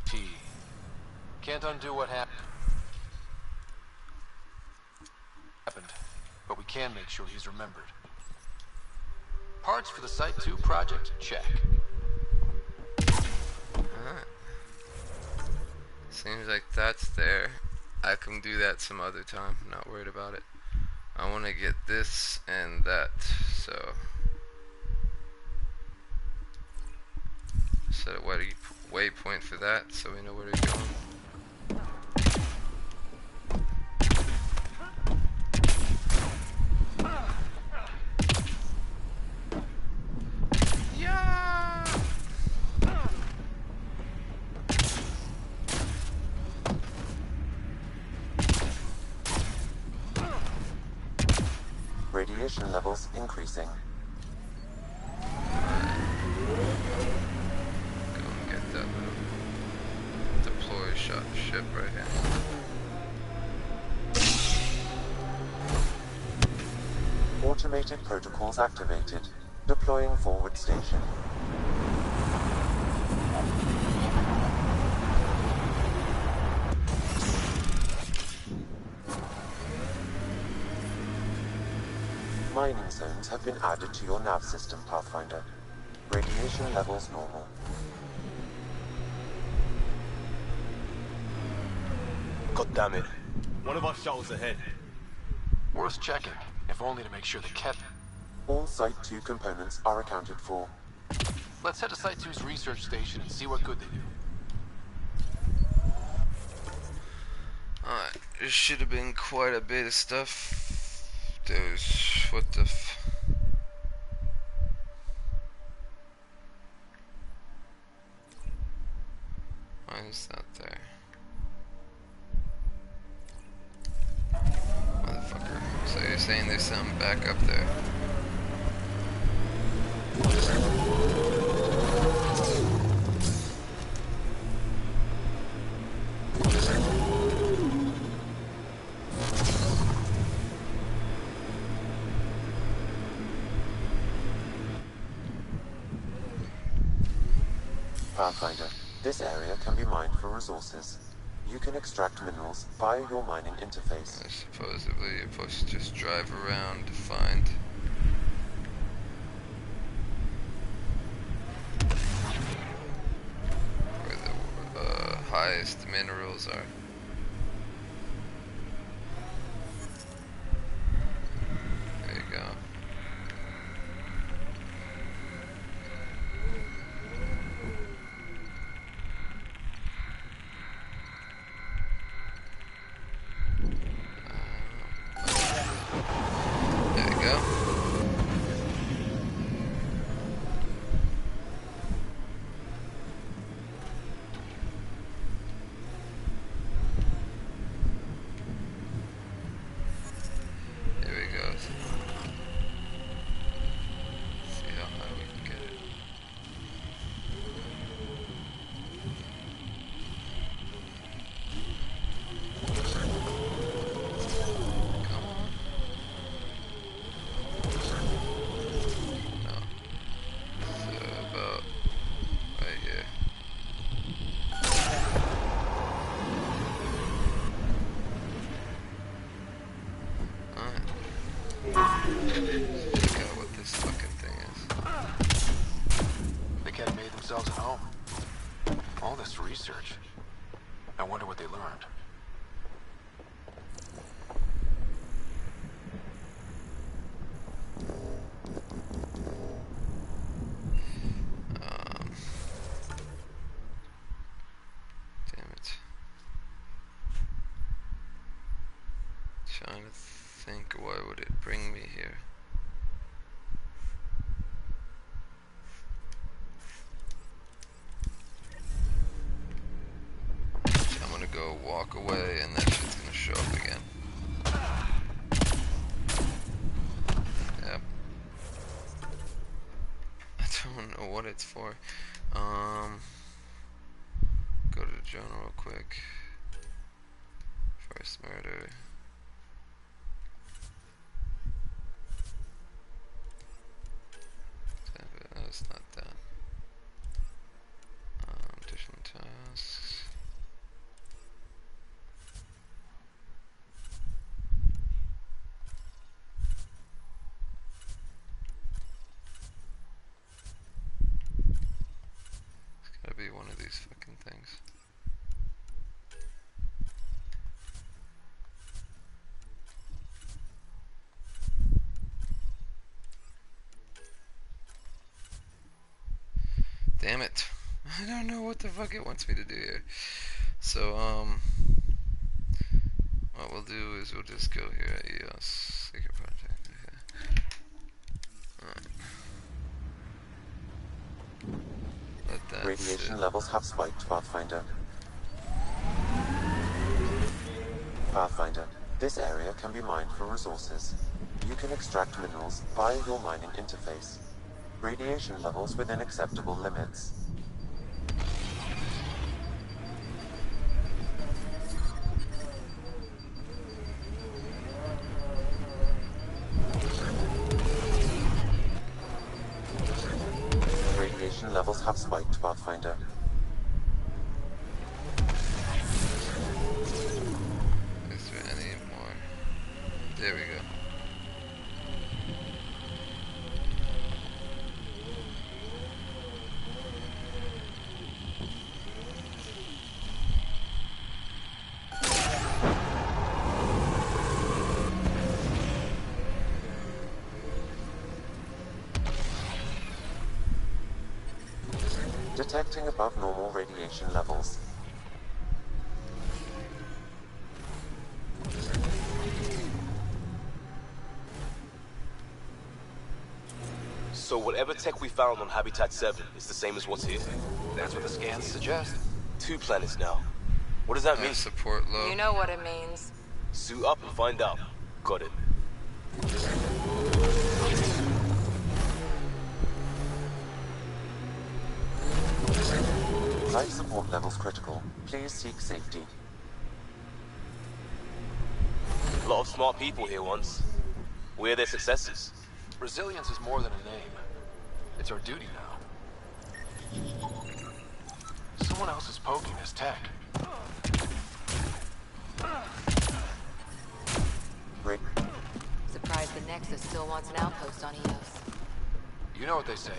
Speaker 17: T. Can't undo what happened, but we can make sure he's remembered. Parts for the Site 2 project? Check.
Speaker 1: Alright. Seems like that's there. I can do that some other time. Not worried about it. I want to get this and that, so set a waypoint for that so we know where to go.
Speaker 4: Radiation levels increasing.
Speaker 1: Go and get that little deploy ship right here.
Speaker 4: Automated protocols activated. Deploying forward station. Mining zones have been added to your nav system, Pathfinder. Radiation levels normal.
Speaker 19: God damn it. One of our shuttles ahead.
Speaker 17: Worth checking, if only to make sure the Kett...
Speaker 4: All Site 2 components are accounted for.
Speaker 17: Let's head to Site 2's research station and see what good they do.
Speaker 1: Alright, there should have been quite a bit of stuff. There's... what the f... Why is that there? Motherfucker. So you're saying there's something back up there?
Speaker 4: Pathfinder, this area can be mined for resources. You can extract minerals via your mining interface.
Speaker 1: Supposedly you're supposed to just drive around to find... where the highest minerals are. There you go. There you go.
Speaker 17: themselves at home. All this research. I wonder what they learned.
Speaker 1: Damn it. Trying to think, why would it bring me here? I'm gonna go walk away and that shit's gonna show up again. Yep. I don't know what it's for. Go to the journal real quick. First murder. That was not that. Different tasks. It's gotta be one of these fucking things. Damn it. I don't know what the fuck it wants me to do here. So, what we'll do is we'll just go here at EOS Secret Project. Okay. Alright. Let that
Speaker 4: Radiation
Speaker 1: sit.
Speaker 4: levels have spiked, Pathfinder. Pathfinder, this area can be mined for resources. You can extract minerals via your mining interface. Radiation levels within acceptable limits. Radiation levels have spiked, Pathfinder.
Speaker 1: Is there any more? There we go.
Speaker 4: Detecting above normal radiation levels.
Speaker 19: So whatever tech we found on Habitat 7 is the same as what's here?
Speaker 17: That's what the scans suggest.
Speaker 19: 2 planets now. What does that mean?
Speaker 1: Support low.
Speaker 16: You know what it means.
Speaker 19: Suit up and find out. Got it.
Speaker 4: Life support levels critical. Please seek safety.
Speaker 19: A lot of smart people here once. We're their successors.
Speaker 17: Resilience is more than a name. It's our duty now. Someone else is poking this tech.
Speaker 4: Great.
Speaker 13: Surprised the Nexus still wants an outpost on Eos.
Speaker 17: You know what they say.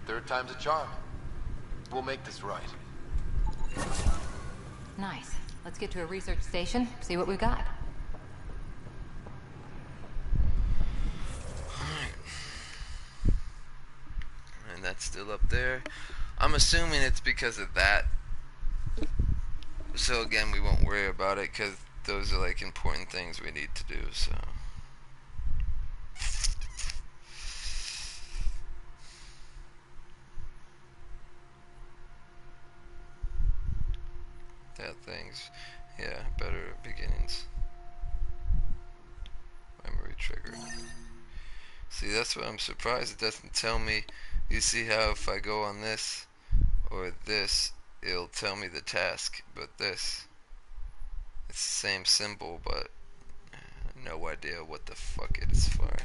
Speaker 17: Third time's a charm. We'll make this right.
Speaker 13: Nice. Let's get to a research station, see what we've got.
Speaker 1: And that's still up there. I'm assuming it's because of that. So again, we won't worry about it because those are like important things we need to do, so. That thing's, yeah, better beginnings. Memory triggered. See, that's what I'm surprised it doesn't tell me. You see how if I go on this or this, it'll tell me the task, but this, it's the same symbol, but no idea what the fuck it is for.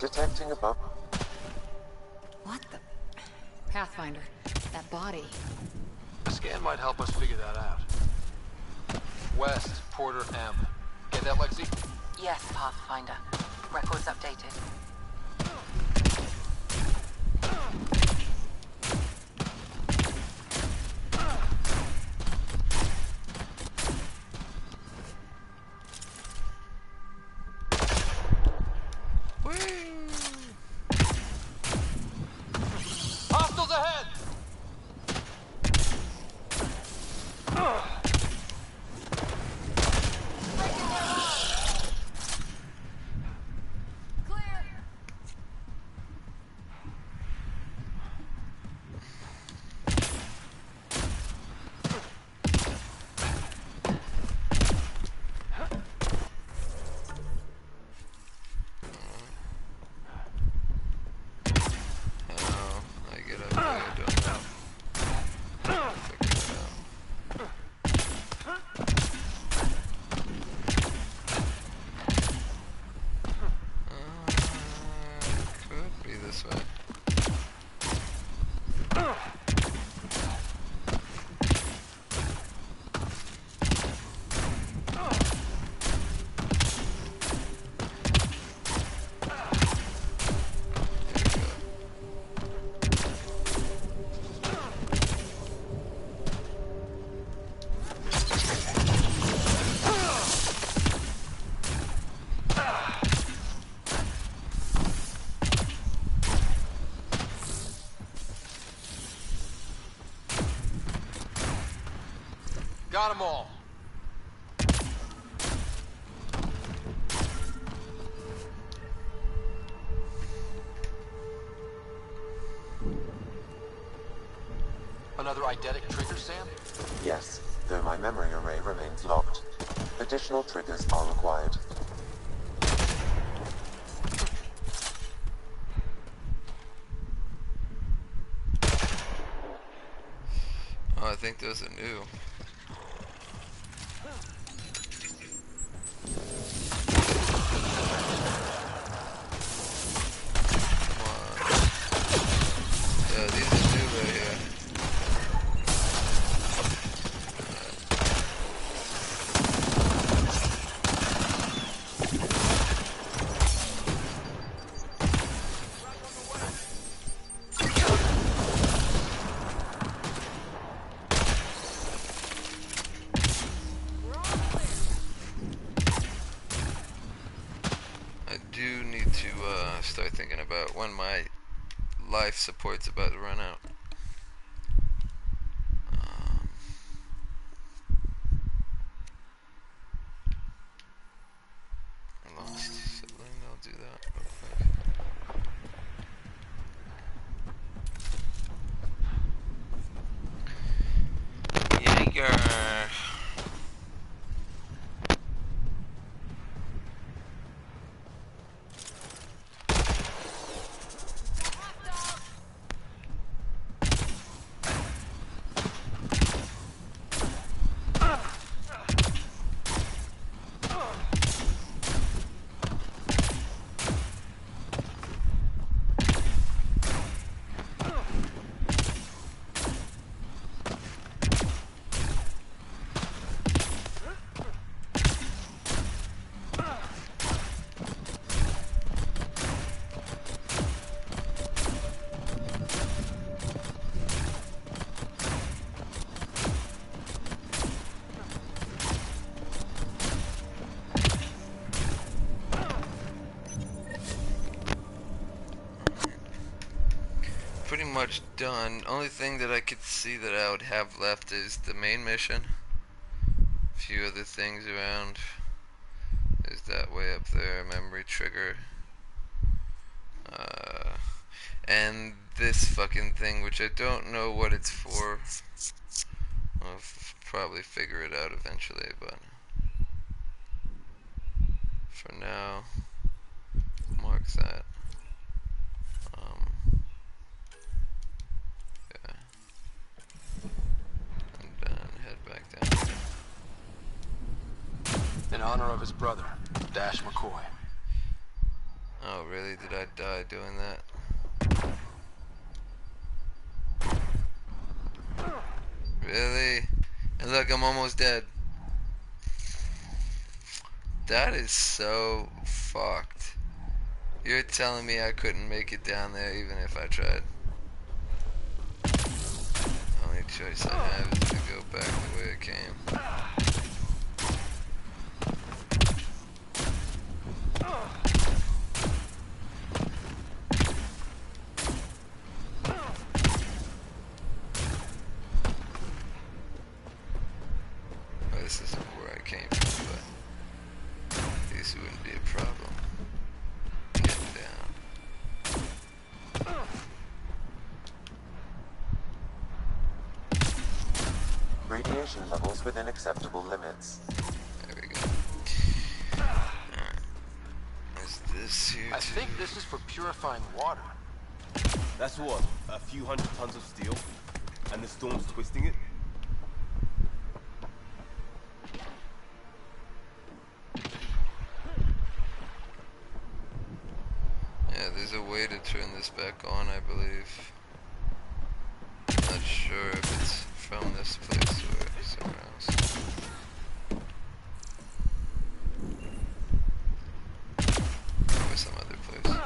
Speaker 4: Detecting above.
Speaker 13: What the? Pathfinder, that body.
Speaker 17: A scan might help us figure that out. West, Porter M. Get that, Lexi?
Speaker 10: Yes, Pathfinder. Records updated.
Speaker 17: Hostiles ahead! Got them all. Another eidetic trigger, Sam?
Speaker 4: Yes, though my memory array remains locked. Additional triggers are required.
Speaker 1: Oh, I think those are new. Yeah, these are new right here. I do need to start thinking about when my life support's about to run out. I lost sibling, I'll do that real quick. Jaeger. Pretty much done. Only thing that I could see that I would have left is the main mission. A few other things around. There's that way up there, memory trigger. And this fucking thing, which I don't know what it's for. I'll probably figure it out eventually, but for now, mark that. Yeah. And then head back down.
Speaker 17: In honor of his brother, Dash McCoy.
Speaker 1: Oh, really? Did I die doing that? Really? And look, I'm almost dead. That is so fucked. You're telling me I couldn't make it down there even if I tried. Only choice I have is to go back the way I came. Well, this isn't where I came from, but at least it wouldn't be a problem. Getting down.
Speaker 4: Radiation levels within acceptable limits.
Speaker 1: There we go. Alright. Is this here
Speaker 17: I think this is for purifying water.
Speaker 19: That's what? A few hundred tons of steel? And the storm's twisting it?
Speaker 1: Yeah, there's a way to turn this back on, I believe. I'm not sure if it's from this place or somewhere else. Or some other place.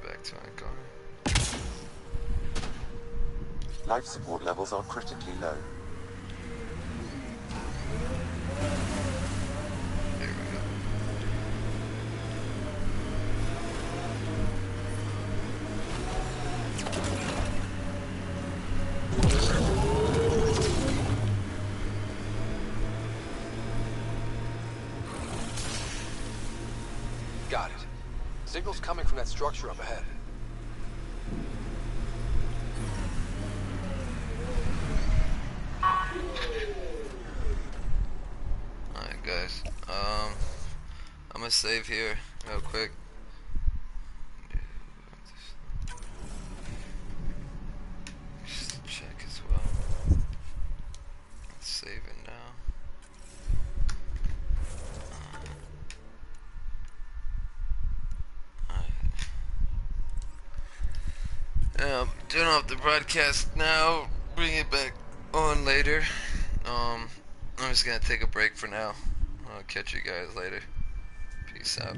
Speaker 1: Back to my car.
Speaker 4: Life support levels are critically low.
Speaker 1: There we go.
Speaker 17: Got it. Signal's coming from that structure up ahead.
Speaker 1: Alright guys, I'm gonna save here real quick. Just check as well. Let's save it now. Turn off the broadcast now, bring it back on later. I'm just gonna take a break for now. I'll catch you guys later. Peace out.